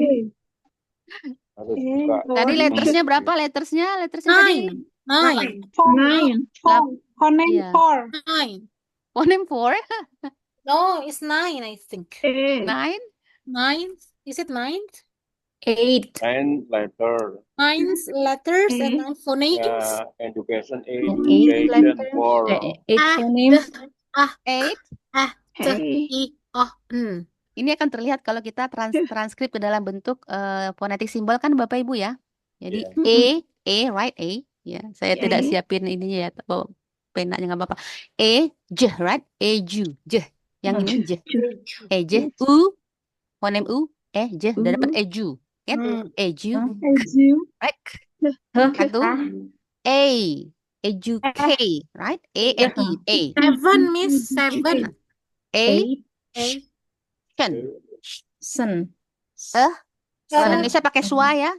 Harus buka. Tadi lettersnya berapa? Lettersnya tadi? 9. Phoneme Yeah. 4. 9. Phoneme 4? No, it's 9, I think. 9? Nine. Is it nine? 8. 9 letter. 9 letters and Okay. 9 phonemes. Yeah, education, And 8 education, letters. 4. 8 Ah, phonemes. Eight. Hey. Ini akan terlihat kalau kita transkrip ke dalam bentuk fonetik simbol kan Bapak Ibu ya. Jadi Yeah. right, A. Ya, saya tidak Okay. siapin ininya ya, bawa penanya nggak apa-apa. J, right? Ju, J. Yang ini J. J, U, fonem U, J, udah dapat eju. Kan? Eju, Eju. right? Huh? Satu. A, educate, right? A. Seven, Miss. Seven. A, 8. tion. Sun. Kalau Indonesia pakai swa ya.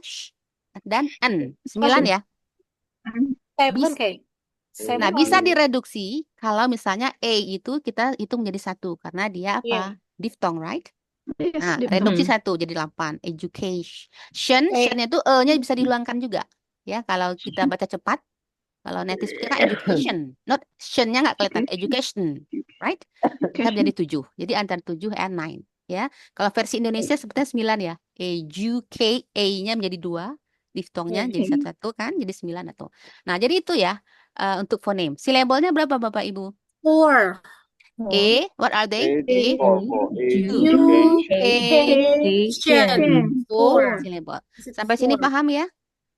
Dan n. 9 ya. Seven, kayak. Nah, bisa direduksi kalau misalnya A itu kita hitung menjadi 1 karena dia apa? Diphthong, right? Yes, Nah, diphthong. reduksi 1 jadi 8. Education. Tion itu E-nya bisa dihilangkan juga. Ya, kalau kita baca cepat. Kalau native speaker kan education. Not tion-nya nggak kelihatan. Education. Right? Kita menjadi 7. Jadi antara 7 and 9. Ya. Kalau versi Indonesia sepertinya 9 ya. Educate. A-nya menjadi 2. Diphthongnya jadi 1 kan. Jadi 9 atau. Nah, jadi itu ya. Untuk fonem. Syllable-nya berapa Bapak Ibu? 4. What are they? 8, 4, Education. 4. Syllable. Sampai sini paham ya?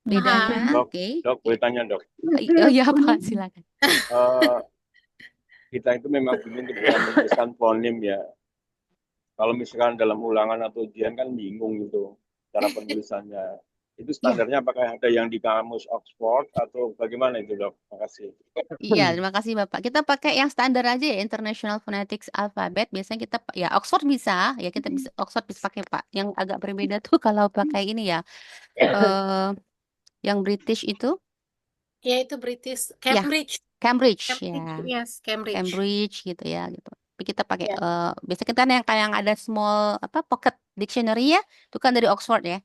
Bedanya. Dok, Oke. dok, boleh tanya dok. Oh iya Pak, silakan. Kita itu memang bingung ketika menuliskan fonem ya. Kalau misalkan dalam ulangan atau ujian kan bingung gitu cara penulisannya. Itu standarnya apakah ada yang di kamus Oxford atau bagaimana itu dok? Makasih. Iya, terima kasih Bapak. Kita pakai yang standar aja ya, International Phonetics Alphabet. Biasanya kita ya Oxford bisa, ya kita bisa Oxford bisa pakai Pak. Yang agak berbeda tuh kalau pakai ini ya. Yang British itu Ya, itu British. ya Cambridge. Cambridge ya. Yes, Cambridge. Cambridge gitu ya gitu. Tapi kita pakai biasanya kita yang kayak yang ada small pocket dictionary ya, itu kan dari Oxford ya.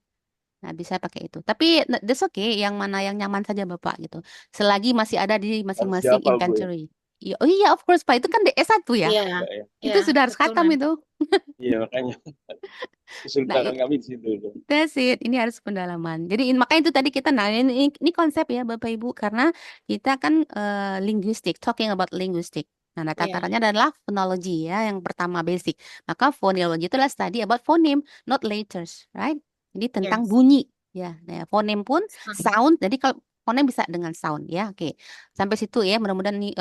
Nah, bisa pakai itu. Tapi that's okay, yang mana yang nyaman saja Bapak gitu. Selagi masih ada di masing-masing Siapa, Bu? inventory. Iya, oh iya of course Pak, itu kan DS1 ya. Iya. Itu sudah harus betul, khatam Ma'am. itu. Iya makanya kesulitan kami di situ. Dok. That's it. Ini harus pendalaman. Jadi makanya itu tadi kita ini konsep ya Bapak Ibu karena kita kan linguistic, talking about linguistic. Nah, tatarannya adalah phonology ya, yang pertama basic. Maka phonology itulah study about phoneme, not letters, right? Jadi tentang bunyi ya. Nah, phoneme pun sound. Jadi kalau phoneme bisa dengan sound ya. Oke. Sampai situ ya. Mudah-mudahan ini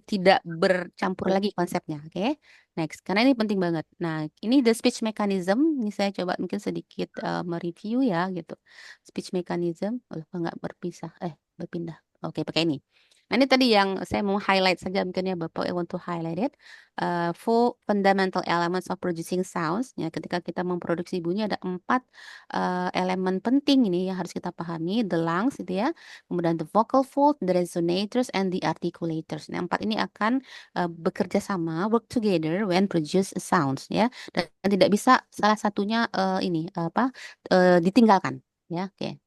tidak bercampur lagi konsepnya, oke? Next, karena ini penting banget. Nah, ini the speech mechanism. Ini saya coba mungkin sedikit mereview ya gitu. Speech mechanism. Oh, nggak berpindah. Oke, pakai ini. Nah, ini tadi yang saya mau highlight saja mungkin ya Bapak. I want to highlight it. Four fundamental elements of producing sounds. Ya, ketika kita memproduksi bunyi ada 4 elemen penting ini yang harus kita pahami. The lungs itu ya. Kemudian the vocal fold, the resonators, and the articulators. Nah, 4 ini akan bekerja sama, work together when produce sounds ya. Dan tidak bisa salah satunya ditinggalkan ya. Oke.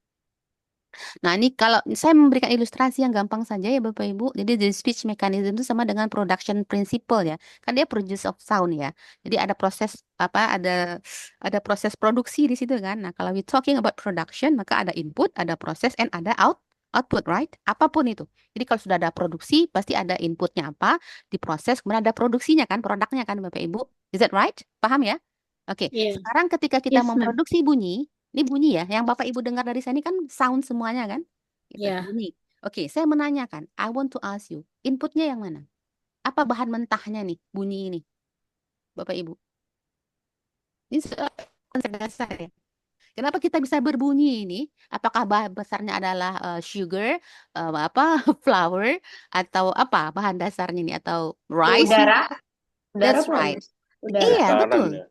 Nah, ini kalau saya memberikan ilustrasi yang gampang saja ya Bapak Ibu. Jadi the speech mechanism itu sama dengan production principle ya. Kan dia produce of sound ya. Jadi ada proses ada proses produksi di situ kan. Nah, kalau we talking about production, maka ada input, ada proses, and ada output, right? Apapun itu. Jadi kalau sudah ada produksi, pasti ada inputnya apa, diproses, kemudian ada produksinya kan, produknya kan Bapak Ibu. Is that right? Paham ya? Oke. Sekarang ketika kita Yes, ma'am. memproduksi bunyi, ini bunyi ya, yang Bapak Ibu dengar dari saya ini kan sound semuanya kan? Gitu, Iya. bunyi. Oke, saya menanyakan, I want to ask you, inputnya yang mana? Apa bahan mentahnya nih, bunyi ini? Bapak Ibu. Ini konsep dasar ya. Kenapa kita bisa berbunyi ini? Apakah bahan besarnya adalah sugar, flour, atau apa bahan dasarnya ini? Atau rice? Udara. That's bukan? right. Udara. Iya, Getaran betul. ya.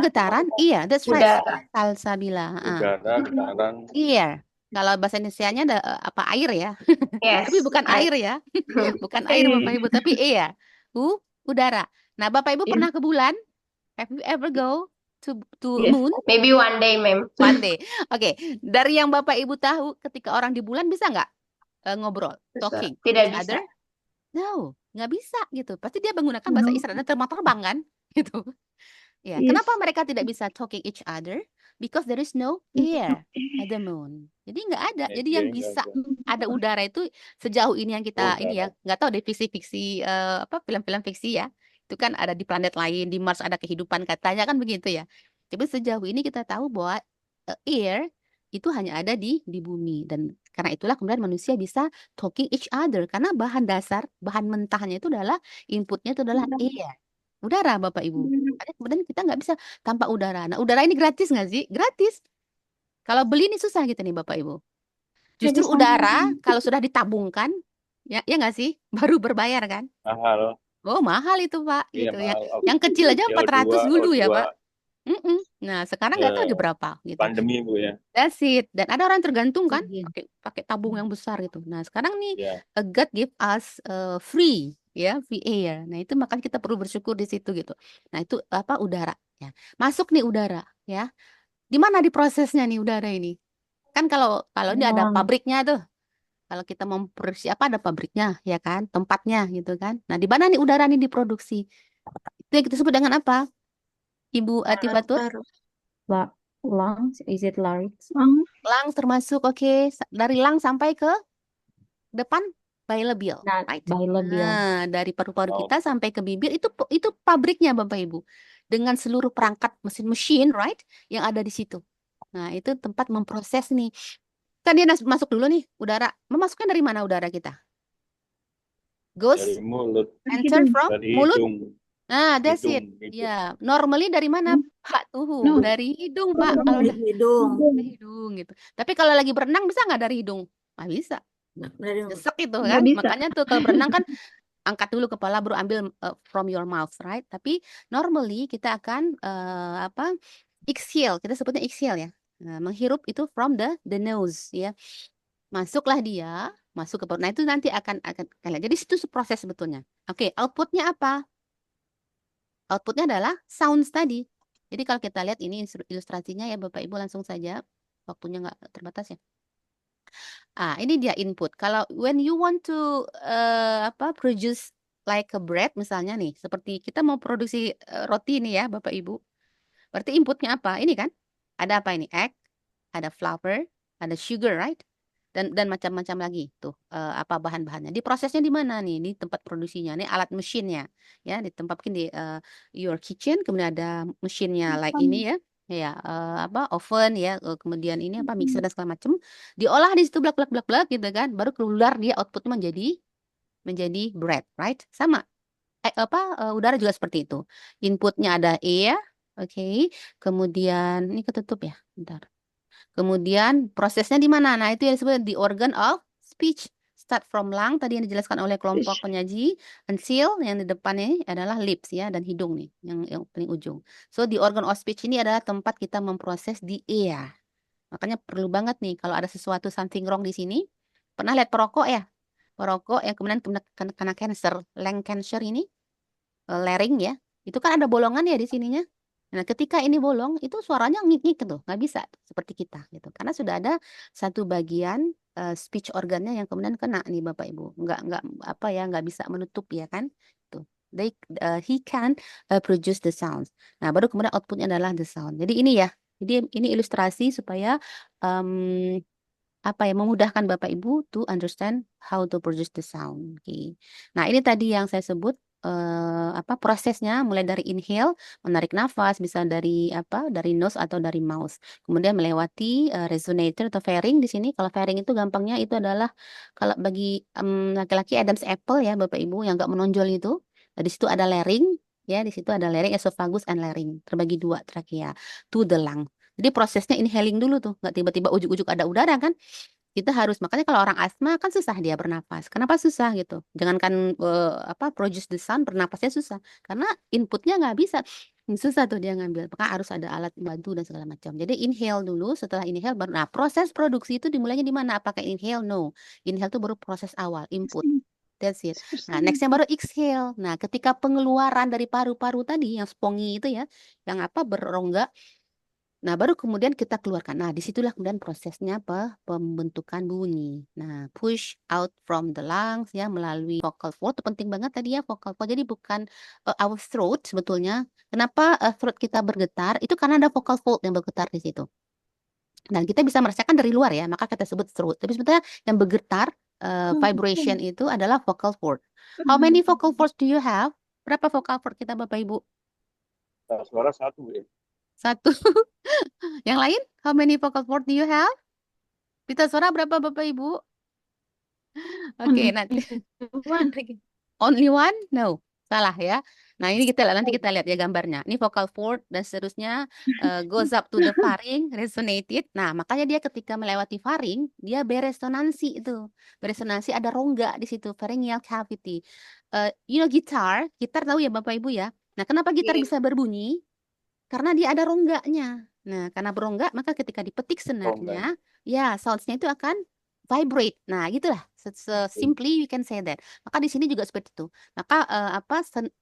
Getaran? Iya, that's right. Udara. Salsabila. Udara, getaran. Iya. Kalau bahasa Indonesianya ada air ya. Yes. Tapi bukan air ya. Bukan air Bapak Ibu, tapi iya. Udara. Nah, Bapak Ibu pernah ke bulan? Have you ever go to Yes. moon? Maybe one day, ma'am. One day. Oke. Dari yang Bapak Ibu tahu, ketika orang di bulan bisa nggak ngobrol, talking? Tidak with bisa. other? No, nggak bisa gitu. Pasti dia menggunakan bahasa isyarat dan terbang kan, gitu. Ya, Yes. kenapa mereka tidak bisa talking each other? Because there is no air at the moon. Jadi nggak ada. Jadi yang Oke, bisa oke. ada udara itu sejauh ini yang kita ini ya Udara. nggak tahu deh fiksi-fiksi apa film-film fiksi ya. Itu kan ada di planet lain, di Mars ada kehidupan katanya kan begitu ya. Tapi sejauh ini kita tahu bahwa air itu hanya ada di bumi dan karena itulah kemudian manusia bisa talking each other karena bahan dasar, bahan mentahnya itu adalah inputnya itu adalah air. Udara, Bapak Ibu. Makanya kemudian kita nggak bisa tanpa udara. Nah, udara ini gratis nggak sih? Gratis. Kalau beli ini susah gitu nih, Bapak Ibu. Justru Gratis. udara kalau sudah ditabungkan, ya nggak sih? Baru berbayar kan? Mahal. Oh, mahal itu, Pak. Iya, Gitu ya. mahal. Yang kecil aja 400 dulu ya, O2 Pak. Nah, sekarang nggak tahu di berapa gitu. pandemi, Bu ya. That's it. Dan ada orang yang tergantung kan, Iya. pakai tabung yang besar gitu. Nah, sekarang nih Ya. God give us free ya, free air. Nah, itu makanya kita perlu bersyukur di situ gitu. Nah, itu apa udara ya. Masuk nih udara ya. Di mana diprosesnya nih udara ini? Kan kalau ini ada pabriknya tuh. Kalau kita memproduksi apa ada pabriknya ya kan, tempatnya gitu kan. Nah, di mana nih udara nih diproduksi? Itu yang kita sebut dengan apa? Ibu Atifatul? Lungs, is it larynx? Lung termasuk, oke. Dari lung sampai ke depan bilabial, Nah, right? bilabial. Nah, dari paru-paru kita sampai ke bibir itu pabriknya Bapak Ibu. Dengan seluruh perangkat mesin-mesin, right? Yang ada di situ. Nah, itu tempat memproses nih. Kan dia masuk dulu nih udara. Memasukkan dari mana udara kita? Goes Dari mulut, enter from dari mulut. hidung. Nah, that's it. Hidung. Ya, normally dari mana, Pak Tuhu? Dari hidung, Pak. Kalau Dari udah hidung. dari hidung gitu. Tapi kalau lagi berenang bisa nggak dari hidung? Nggak bisa. Dari Nyesek itu Nggak kan. bisa. Makanya tuh kalau berenang kan angkat dulu kepala baru ambil from your mouth, right? Tapi normally kita akan exhale. Kita sebutnya exhale ya. Nah, menghirup itu from the nose ya. Masuklah dia, masuk ke perut. Nah, itu nanti akan kalian. Jadi itu proses sebetulnya. Oke, outputnya apa? Outputnya adalah sounds tadi. Jadi kalau kita lihat ini ilustrasinya ya Bapak Ibu langsung saja. Waktunya nggak terbatas ya. Ini dia input. Kalau when you want to produce like a bread misalnya nih, seperti kita mau produksi roti nih ya Bapak Ibu. Berarti inputnya apa? Ini kan? Ada apa ini? Egg, ada flour, ada sugar, right? Dan macam-macam lagi tuh apa bahan-bahannya. Diprosesnya di mana nih? Di tempat produksinya. Nih alat mesinnya ya, di tempat mungkin di your kitchen, kemudian ada mesinnya like ini ya. Ya, oven ya, kemudian ini apa mixer dan segala macam. Diolah di situ blak gitu kan. Baru keluar dia outputnya menjadi bread, right? Sama. Udara juga seperti itu. Inputnya ada air, oke. Kemudian ini ketutup ya, bentar. Kemudian prosesnya di mana? Nah, itu yang disebut di organ of speech. Start from lung tadi yang dijelaskan oleh kelompok penyaji, until yang di depan ini adalah lips ya dan hidung nih yang paling ujung. So di organ of speech ini adalah tempat kita memproses di ear. Makanya perlu banget nih kalau ada sesuatu something wrong di sini. Pernah lihat perokok ya? Perokok yang kemudian kena cancer, lung cancer ini, laring ya. Itu kan ada bolongan ya di sininya. Nah, ketika ini bolong, itu suaranya ngik-ngik tuh, nggak bisa seperti kita gitu. Karena sudah ada satu bagian speech organnya yang kemudian kena nih Bapak Ibu. Nggak bisa menutup ya kan? Tuh. He can produce the sounds. Nah, baru kemudian outputnya adalah the sound. Jadi ini ya. Jadi ini ilustrasi supaya memudahkan Bapak Ibu to understand how to produce the sound. Okay. Nah, ini tadi yang saya sebut prosesnya mulai dari inhale, menarik nafas bisa dari nose atau dari mouth. Kemudian melewati resonator atau pharynx di sini. Kalau pharynx itu gampangnya itu adalah kalau bagi laki-laki Adam's apple ya Bapak Ibu yang nggak menonjol itu. Nah, di situ ada larynx ya, di situ ada larynx, esophagus and larynx. Terbagi dua trachea to the lung. Jadi prosesnya inhaling dulu tuh, nggak tiba-tiba ujuk-ujuk ada udara kan. Kita harus, makanya kalau orang asma kan susah dia bernafas. Kenapa susah gitu? Jangankan produce the sound, bernafasnya susah. Karena inputnya nggak bisa. Susah tuh dia ngambil. Maka harus ada alat bantu dan segala macam. Jadi inhale dulu, setelah inhale baru. Nah, proses produksi itu dimulainya di mana? Apakah inhale? No. Inhale itu baru proses awal, input. That's it. Nah, nextnya baru exhale. Nah, ketika pengeluaran dari paru-paru tadi yang spongy itu ya, yang berongga, Nah, baru kemudian kita keluarkan. Nah, disitulah kemudian prosesnya pembentukan bunyi. Nah, push out from the lungs ya melalui vocal fold. Itu penting banget tadi ya vocal fold. Jadi bukan our throat sebetulnya. Kenapa throat kita bergetar? Itu karena ada vocal fold yang bergetar di situ. Dan kita bisa merasakan dari luar ya, maka kita sebut throat. Tapi sebetulnya yang bergetar vibration itu adalah vocal fold. How many vocal folds do you have? Berapa vocal fold kita Bapak Ibu? Nah, suara satu ya. Satu. Yang lain? How many vocal fold do you have? Pita suara berapa Bapak Ibu? Oke, nanti. One. Only one? No. Salah ya. Nah, ini nanti kita lihat ya gambarnya. Ini vocal fold dan seterusnya goes up to the pharynx, resonated. Nah, makanya dia ketika melewati pharynx, dia beresonansi itu. Beresonansi ada rongga di situ, pharyngeal cavity. Gitar tahu ya Bapak Ibu ya. Nah, kenapa gitar bisa berbunyi? Karena dia ada rongganya. Nah, karena berongga, maka ketika dipetik senarnya, ya sounds-nya itu akan vibrate. Nah, gitulah. Simply we can say that. Maka di sini juga seperti itu. Maka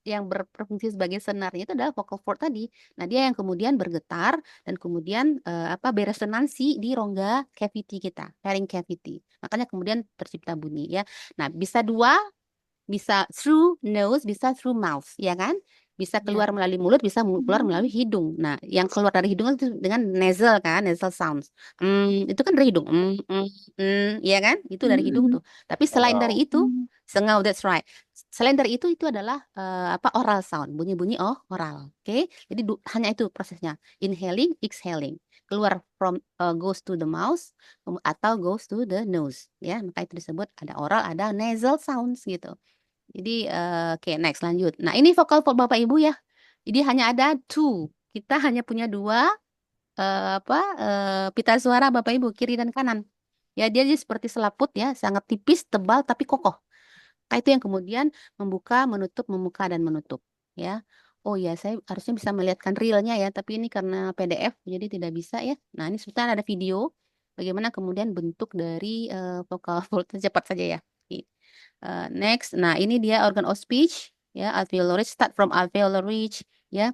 yang berfungsi sebagai senarnya itu adalah vocal fold tadi. Nah, dia yang kemudian bergetar dan kemudian beresonansi di rongga cavity kita, pharynx cavity. Makanya kemudian tercipta bunyi ya. Nah, bisa dua, bisa through nose, bisa through mouth, ya kan? Bisa keluar melalui mulut, bisa keluar melalui hidung. Nah, yang keluar dari hidung itu dengan nasal kan, nasal sounds. Itu kan dari hidung. Ya kan? Itu dari hidung tuh. Tapi selain dari itu, sengau, that's right. Selain dari itu adalah oral sound, bunyi-bunyi oral. Oke? Jadi hanya itu prosesnya. Inhaling, exhaling. Keluar from goes to the mouth atau goes to the nose, ya. Maka itu disebut ada oral, ada nasal sounds gitu. Jadi oke, next lanjut. Nah, ini vocal fold Bapak Ibu ya. Jadi hanya ada two. Kita hanya punya dua pita suara Bapak Ibu, kiri dan kanan. Ya, dia seperti selaput ya, sangat tipis, tebal tapi kokoh. Nah, itu yang kemudian membuka, menutup, membuka dan menutup, ya. Oh ya, saya harusnya bisa melihatkan realnya ya, tapi ini karena PDF jadi tidak bisa ya. Nah, ini sebentar ada video bagaimana kemudian bentuk dari vocal fold. Cepat saja ya. Next, nah ini dia organ of speech ya, alveolar ridge, start from alveolar ridge ya.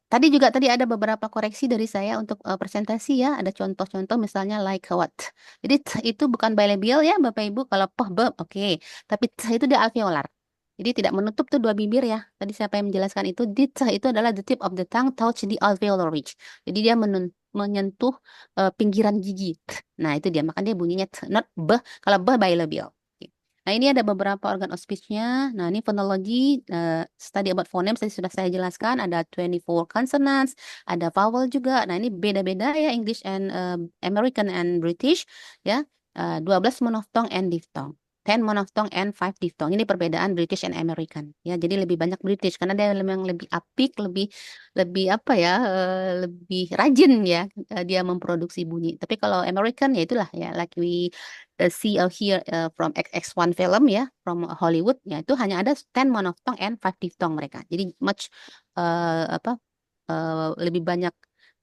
Tadi ada beberapa koreksi dari saya untuk presentasi ya, ada contoh-contoh misalnya like what. Jadi itu bukan bilabial ya Bapak Ibu, kalau oke. Tapi itu di alveolar. Jadi tidak menutup tuh dua bibir ya. Tadi siapa yang menjelaskan itu, itu adalah the tip of the tongue touch the alveolar ridge. Jadi dia menyentuh pinggiran gigi. Nah, itu dia, makanya dia bunyinya not kalau bilabial. Nah, ini ada beberapa organ of speech-nya. Nah, ini phonology, study about phonemes, tadi sudah saya jelaskan. Ada 24 consonants, ada vowel juga. Nah, ini beda-beda ya, English and American and British. Ya, 12 monophthong and diphthong. 10 monophthong and 5 diphthong. Ini perbedaan British and American. Ya, jadi lebih banyak British karena dia memang lebih apik, lebih lebih rajin ya dia memproduksi bunyi. Tapi kalau American ya itulah ya, like we see here from X1 film ya, from Hollywood ya, itu hanya ada 10 monophthong and 5 diphthong mereka. Jadi much lebih banyak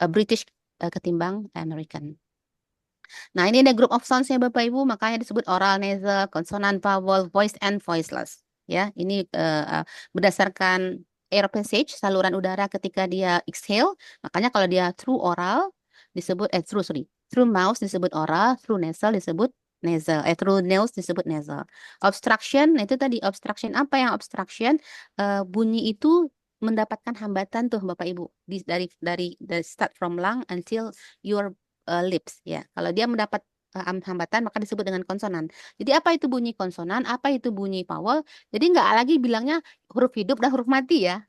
British ketimbang American. Nah, ini ada group of sounds ya Bapak Ibu, makanya disebut oral, nasal, consonant, vowel, voiced and voiceless. Ya, ini berdasarkan air passage, saluran udara ketika dia exhale. Makanya kalau dia through oral disebut through mouth disebut oral, through nasal disebut nasal, through nose disebut nasal. Obstruction, nah itu tadi obstruction. Apa yang obstruction? Bunyi itu mendapatkan hambatan tuh Bapak Ibu dari start from lung until your lips ya. Kalau dia mendapat hambatan maka disebut dengan konsonan. Jadi apa itu bunyi konsonan? Apa itu bunyi vowel? Jadi nggak lagi bilangnya huruf hidup dan huruf mati ya.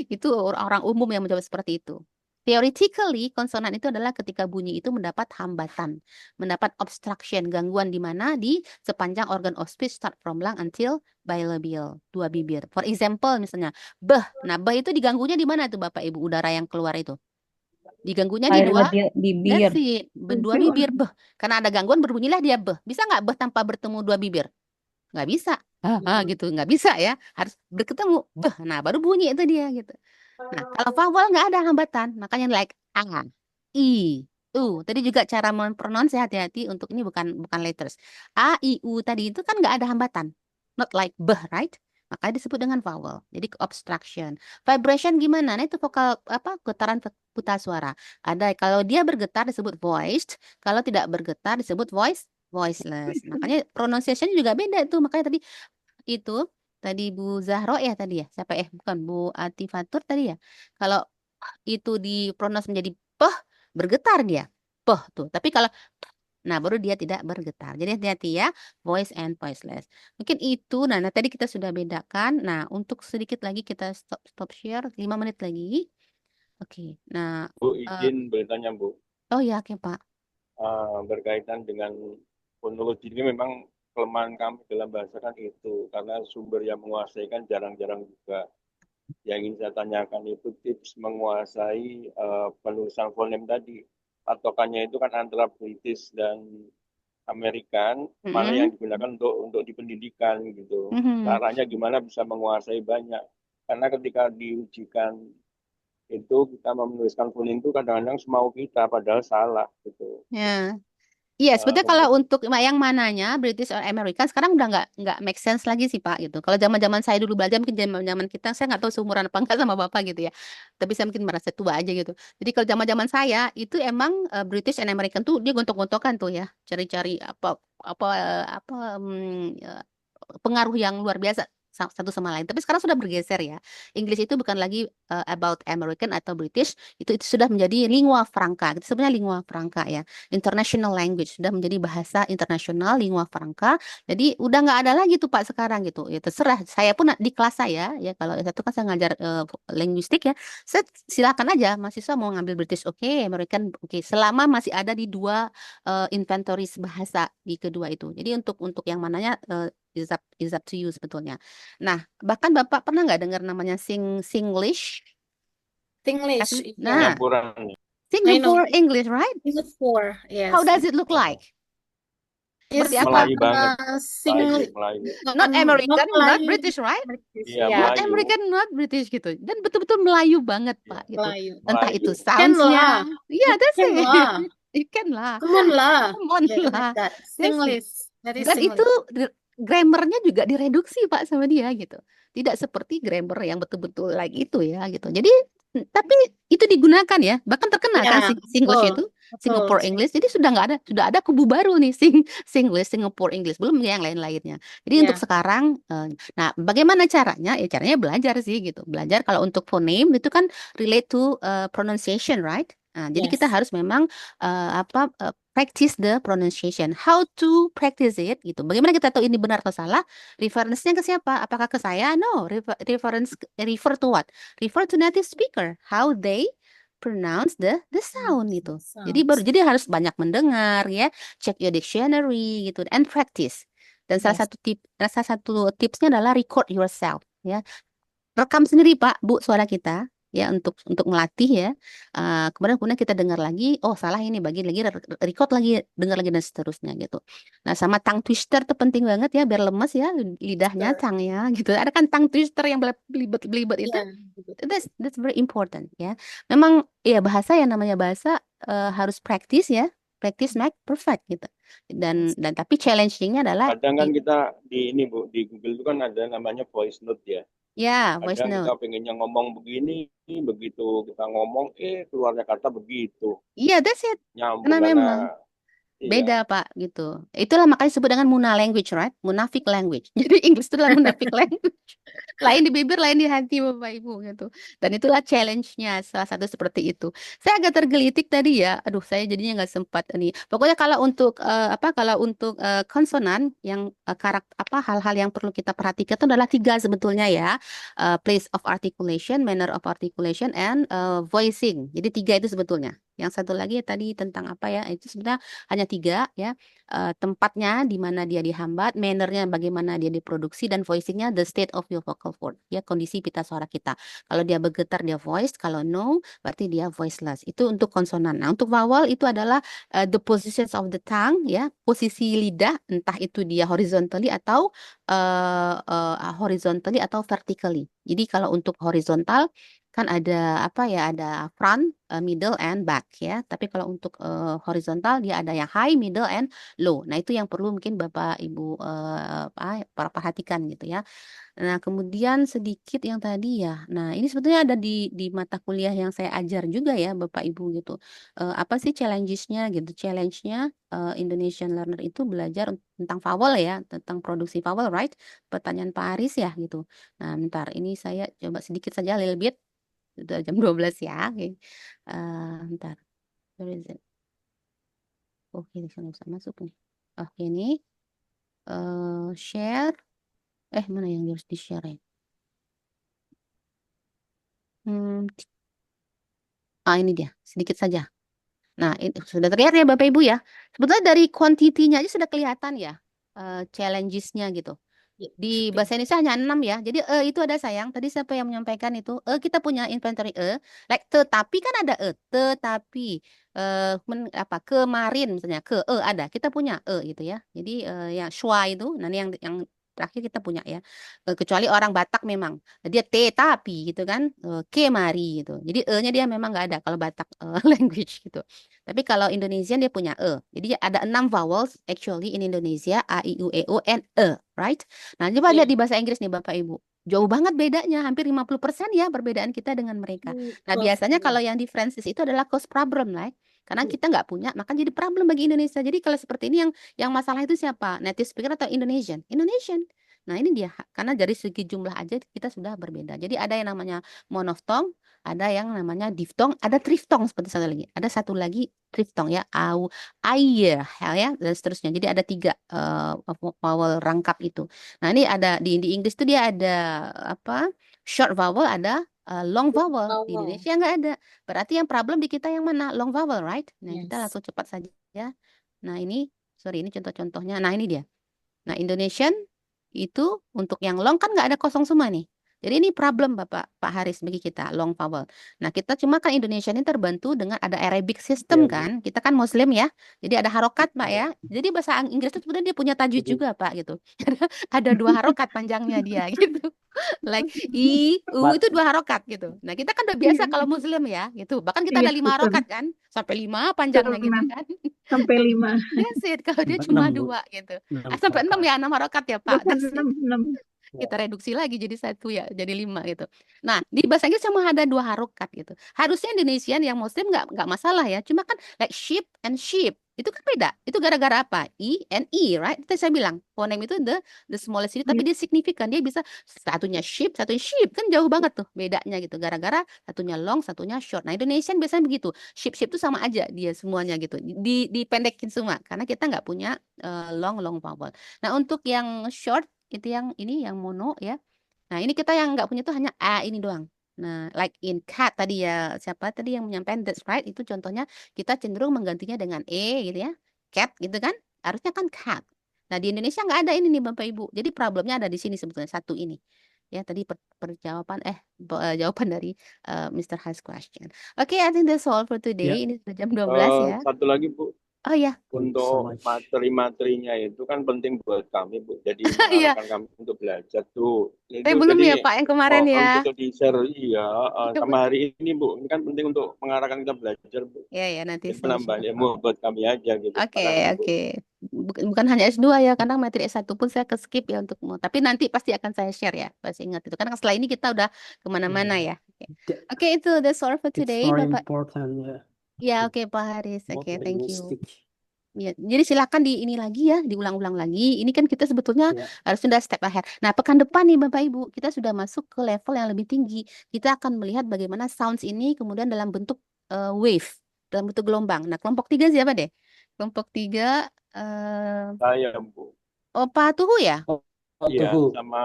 Itu orang umum yang menjawab seperti itu. Theoretically, konsonan itu adalah ketika bunyi itu mendapat hambatan, mendapat obstruction, gangguan di mana di sepanjang organ of speech start from lung until bilabial, dua bibir. For example, misalnya beh. Nah, beh itu diganggunya di mana tuh Bapak Ibu udara yang keluar itu? Diganggunya di dua bibir. Dua bibir beh. Karena ada gangguan berbunyilah dia beh. Bisa nggak beh tanpa bertemu dua bibir? Nggak bisa. Gitu nggak bisa ya. Harus berketemu beh. Nah, baru bunyi itu dia gitu. Nah, kalau vowel nggak ada hambatan, makanya like a, i, u. Tadi juga cara mempronounce hati-hati untuk ini bukan letters. A, i, u tadi itu kan nggak ada hambatan. Not like beh, right? makanya disebut dengan vowel. Jadi obstruction. Vibration gimana? Nah, itu vokal getaran pita suara. Ada kalau dia bergetar disebut voiced, kalau tidak bergetar disebut voiceless. Makanya pronunciation juga beda tuh. Makanya tadi Bu Zahro ya tadi ya. Siapa bukan Bu Atifatur tadi ya. Kalau itu dipronounce menjadi peh, bergetar dia. Peh tuh. Tapi kalau nah baru dia tidak bergetar. Jadi hati-hati ya, voice and voiceless. Mungkin itu. Nah, tadi kita sudah bedakan. Nah, untuk sedikit lagi kita stop share 5 menit lagi. Oke. Nah, Bu, izin bertanya, Bu. oh ya, oke Pak. Berkaitan dengan fonologi ini memang kelemahan kami dalam bahasa kan itu, karena sumber yang menguasai kan jarang-jarang juga. Yang ingin saya tanyakan itu tips menguasai penulisan fonem tadi. Patokannya itu kan antara British dan American, mana yang digunakan untuk di pendidikan gitu. Caranya gimana bisa menguasai banyak. Karena ketika diujikan itu kita menuliskan fonem itu kadang-kadang semau kita padahal salah gitu. Ya. Iya, sebetulnya kalau untuk yang mananya British or American sekarang udah nggak make sense lagi sih Pak gitu. Kalau zaman saya dulu belajar, mungkin zaman kita saya nggak tahu seumuran apa enggak sama Bapak gitu ya. Tapi saya mungkin merasa tua aja gitu. Jadi kalau zaman saya itu emang British and American tuh dia gontok-gontokan tuh ya, cari-cari pengaruh yang luar biasa satu sama lain. Tapi sekarang sudah bergeser ya. Inggris itu bukan lagi about American atau British, itu sudah menjadi lingua franca. Itu sebenarnya lingua franca ya. International language sudah menjadi bahasa internasional, lingua franca. Jadi udah nggak ada lagi tuh Pak sekarang gitu. Ya terserah. Saya pun di kelas saya ya, kalau satu kan saya ngajar linguistik ya. Saya silakan aja mahasiswa mau ngambil British oke, American oke, selama masih ada di dua inventories bahasa di kedua itu. Jadi untuk yang mananya is up to you sebetulnya. Nah, bahkan Bapak pernah nggak dengar namanya Singlish? Singlish, Nah, Singapura. Singapore English, right? Singapore, yes. How does it look like? Seperti apa? Melayu banget. Melayu. Not American, not British, right? Iya, Not Melayu. American, not British gitu. Dan betul-betul Melayu banget, Pak, gitu. Melayu. Entah Melayu. itu Can sounds-nya. lah. Yeah, that's Can it. lah. You can lah. Come on lah. Come on Yeah, lah. like that. That's it. Singlish. That is Dan Singlish. itu grammarnya juga direduksi Pak sama dia gitu. Tidak seperti grammar yang betul-betul like itu ya gitu. Jadi tapi itu digunakan ya. Bahkan terkenal kan Ya, Singlish betul. itu. Betul. Singapore English. Jadi sudah ada kubu baru nih Singlish, Singapore English, belum yang lain-lainnya. Jadi untuk Ya. sekarang nah bagaimana caranya? Ya caranya belajar sih gitu. Belajar kalau untuk phoneme itu kan relate to pronunciation, right? Nah, jadi kita Yes. harus memang practice the pronunciation. How to practice it gitu. Bagaimana kita tahu ini benar atau salah? Reference-nya ke siapa? Apakah ke saya? No, refer to what? Refer to native speaker. How they pronounce the sound gitu. Jadi harus banyak mendengar ya, check your dictionary gitu and practice. Dan salah satu tipsnya adalah record yourself ya. Rekam sendiri Pak, Bu, suara kita ya untuk melatih ya. Kemudian kita dengar lagi, oh salah ini, bagi lagi record lagi, dengar lagi dan seterusnya gitu. Nah, sama tongue twister tuh penting banget ya biar lemes ya lidahnya, tongue-nya gitu. Ada kan tongue twister yang belibet itu. That's very important ya. Memang ya bahasa yang namanya bahasa harus practice ya. Practice make perfect gitu. Dan tapi challenging-nya adalah Kadang kan kita di Google itu kan ada namanya voice note ya. ya, voice Kadang note. kita pengennya ngomong begini, begitu kita ngomong, keluarnya kata begitu. Iya, that's it. Nyambung Karena memang iya. beda Pak gitu. Itulah makanya disebut dengan muna language, right? Munafik language. Jadi Inggris itu adalah munafik language. Lain di bibir, lain di hati Bapak Ibu gitu. Dan itulah challenge-nya, salah satu seperti itu. Saya agak tergelitik tadi ya. Aduh, saya jadinya nggak sempat ini. Pokoknya kalau untuk konsonan yang hal-hal yang perlu kita perhatikan itu adalah 3 sebetulnya ya. Place of articulation, manner of articulation, and voicing. Jadi 3 itu sebetulnya. Yang satu lagi tadi tentang apa ya? Itu sebenarnya hanya 3 ya. Tempatnya di mana dia dihambat, mannernya bagaimana dia diproduksi, dan voicingnya the state of your vocal cord ya, kondisi pita suara kita. Kalau dia bergetar dia voice, kalau no berarti dia voiceless. Itu untuk konsonan. Nah, untuk vowel itu adalah the positions of the tongue ya, posisi lidah, entah itu dia horizontally atau vertically. Jadi kalau untuk horizontal kan ada apa ya, ada front, middle, and back ya. Tapi kalau untuk horizontal dia ada yang high, middle, and low. Nah itu yang perlu mungkin Bapak Ibu perhatikan gitu ya. Nah kemudian sedikit yang tadi ya. Nah ini sebetulnya ada di mata kuliah yang saya ajar juga ya Bapak Ibu gitu. Apa sih challenges-nya gitu? Challenge-nya Indonesian learner itu belajar tentang vowel ya, tentang produksi vowel, right? Pertanyaan Pak Aris ya gitu. Nah, bentar, ini saya coba sedikit saja, little bit. Udah jam 12 ya. Oke. Bentar. Where is it? Oke, ini nggak bisa masuk nih. Oke, ini share. Mana yang harus di-share ya? Ini dia, sedikit saja. Nah, ini sudah terlihat ya Bapak Ibu ya. Sebetulnya dari kuantitinya aja sudah kelihatan ya challenges-nya gitu. Di bahasa Indonesia hanya 6 ya. Jadi itu ada sayang. Tadi siapa yang menyampaikan itu? Kita punya inventory like tetapi kan ada tetapi kemarin misalnya ada. Kita punya gitu ya. Jadi yang shua itu nanti yang terakhir kita punya ya. Kecuali orang Batak memang dia tetapi gitu kan. Kemari gitu. Jadi nya dia memang nggak ada kalau Batak language gitu. Tapi kalau Indonesian dia punya Jadi ada 6 vowels actually in Indonesia, a, i, u, e, o, and right? Nah, coba lihat di bahasa Inggris nih Bapak Ibu. Jauh banget bedanya, hampir 50% ya perbedaan kita dengan mereka. Nah, biasanya kalau yang di Francis itu adalah cost problem lah. Karena kita nggak punya, maka jadi problem bagi Indonesia. Jadi kalau seperti ini yang masalah itu siapa? Native speaker atau Indonesian? Indonesian. Nah, ini dia. Karena dari segi jumlah aja kita sudah berbeda. Jadi ada yang namanya monophthong, ada yang namanya diphthong, ada triphthong seperti satu lagi. Ada satu lagi triphthong ya, au, air, ya, dan seterusnya. Jadi ada 3 vowel rangkap itu. Nah, ini ada di Inggris tuh dia ada apa? Short vowel, ada long vowel. Di Indonesia nggak ada. Berarti yang problem di kita yang mana? Long vowel, right? Nah, kita Yes. langsung cepat saja ya. Nah, ini sorry ini contoh-contohnya. Nah, ini dia. Nah, Indonesian itu untuk yang long kan nggak ada kosong semua nih. Jadi ini problem Pak Haris bagi kita long vowel. Nah kita cuma kan Indonesia ini terbantu dengan ada Arabic system kan. Kita kan Muslim ya. Jadi ada harokat Pak ya. Jadi bahasa Inggris itu sebenarnya dia punya tajwid juga Pak gitu. Ada 2 harokat panjangnya dia gitu. Like i, u But itu 2 harokat gitu. Nah kita kan udah biasa kalau Muslim ya gitu. Bahkan kita ada 5 Iya, betul. harokat kan. Sampai 5 panjangnya gitu Betul, kan. sampai 5. That's it. Kalau dia sampai cuma 6 Bu. 2 gitu. 6 Sampai 6 harokat. ya 6 harokat ya Pak. Bukan That's it. 6. Kita reduksi lagi jadi 1 ya, jadi 5 gitu. Nah, di bahasa Inggris cuma ada 2 harokat gitu. Harusnya Indonesian yang Muslim nggak masalah ya. Cuma kan like sheep and sheep itu kan beda. Itu gara-gara apa? I and E, right? Itu saya bilang fonem itu the smallest unit, tapi dia signifikan. Dia bisa satunya sheep, satunya sheep, kan jauh banget tuh bedanya gitu. Gara-gara satunya long, satunya short. Nah, Indonesian biasanya begitu. Sheep itu sama aja dia semuanya gitu. Dipendekin semua karena kita nggak punya long vowel. Nah, untuk yang short itu yang ini yang mono ya. Nah, ini kita yang nggak punya tuh hanya a ini doang. Nah, like in cat tadi ya, siapa tadi yang menyampaikan that's right, itu contohnya kita cenderung menggantinya dengan gitu ya. Cat gitu kan? Harusnya kan cat. Nah, di Indonesia nggak ada ini nih Bapak Ibu. Jadi problemnya ada di sini sebetulnya satu ini. Ya, tadi perjawaban jawaban dari Mr. Has question. Oke, I think that's all for today. Ya, Ini sudah jam 12 ya. Satu lagi Bu, Oh ya. thank you so untuk much. materi-materinya itu kan penting buat kami Bu. Jadi Iya. mengarahkan kami untuk belajar tuh. Belum Jadi ya Pak yang kemarin mohon ya. untuk di-share sama hari ini Bu. Ini kan penting untuk mengarahkan kita belajar Bu. Ya nanti Ini saya menambah share. ilmu buat kami aja gitu. Oke, Makasih Bu. oke. Bukan hanya S2 ya, kadang materi S1 pun saya ke skip ya untuk tapi nanti pasti akan saya share ya, pasti ingat itu. Karena setelah ini kita udah kemana-mana ya. Th- Oke, itu that's all for It's today, very Bapak. important ya. Ya, oke Pak Haris. About Oke, thank you. linguistic. Ya, jadi silakan di ini lagi ya, diulang-ulang lagi. Ini kan kita sebetulnya Ya, harus sudah step ahead. Nah, pekan depan nih Bapak Ibu, kita sudah masuk ke level yang lebih tinggi. Kita akan melihat bagaimana sounds ini kemudian dalam bentuk wave, dalam bentuk gelombang. Nah, kelompok 3 siapa deh? Kelompok 3 Saya Bu. oh Pak Tuhu ya? oh Iya, Tuhu. sama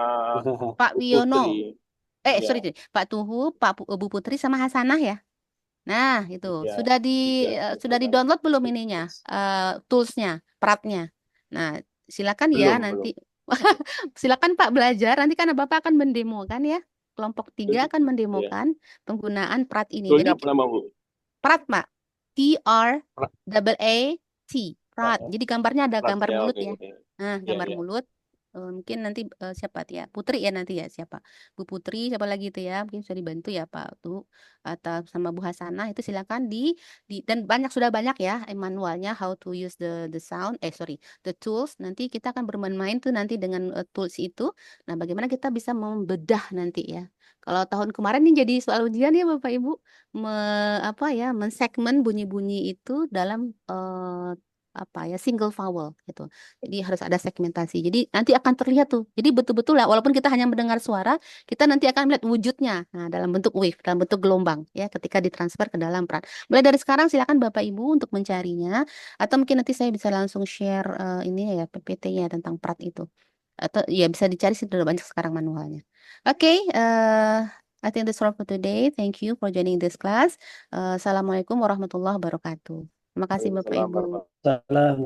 Pak Bu Wiono. Putri. Sorry, Iya, Pak Tuhu, Bu Putri sama Hasanah ya. Nah, itu iya. sudah Tiga. di-download belum ininya, toolsnya, peratnya. Nah, silakan ya Belum. nanti. Silakan Pak belajar. Nanti kan Bapak akan mendemokan ya. Kelompok 3 akan mendemokan penggunaan perat ini. Toolnya Jadi apa nama Bu? perat, Pak. PRAAT. Perat. Jadi gambarnya ada Prat gambar ya, mulut oke. ya. Nah, Iya, gambar iya. mulut. mungkin nanti siapa ya Putri ya nanti ya siapa Bu Putri siapa lagi itu ya mungkin sudah dibantu ya Pak tuh atau sama Bu Hasanah itu silakan dan sudah banyak ya manualnya how to use the sound the tools. Nanti kita akan bermain-main tuh nanti dengan tools itu. Nah, bagaimana kita bisa membedah nanti ya. Kalau tahun kemarin ini jadi soal ujian ya Bapak Ibu mensegmen bunyi-bunyi itu dalam single vowel gitu. Jadi harus ada segmentasi. Jadi nanti akan terlihat tuh. Jadi betul-betul lah walaupun kita hanya mendengar suara, kita nanti akan melihat wujudnya. Nah, dalam bentuk wave, dalam bentuk gelombang ya ketika ditransfer ke dalam prat. Mulai dari sekarang silakan Bapak Ibu untuk mencarinya atau mungkin nanti saya bisa langsung share ini ya PPT-nya tentang prat itu. Atau ya bisa dicari sih sudah banyak sekarang manualnya. Oke, I think that's all for today. Thank you for joining this class. Assalamualaikum warahmatullahi wabarakatuh. Terima kasih Bapak Ibu. Salam.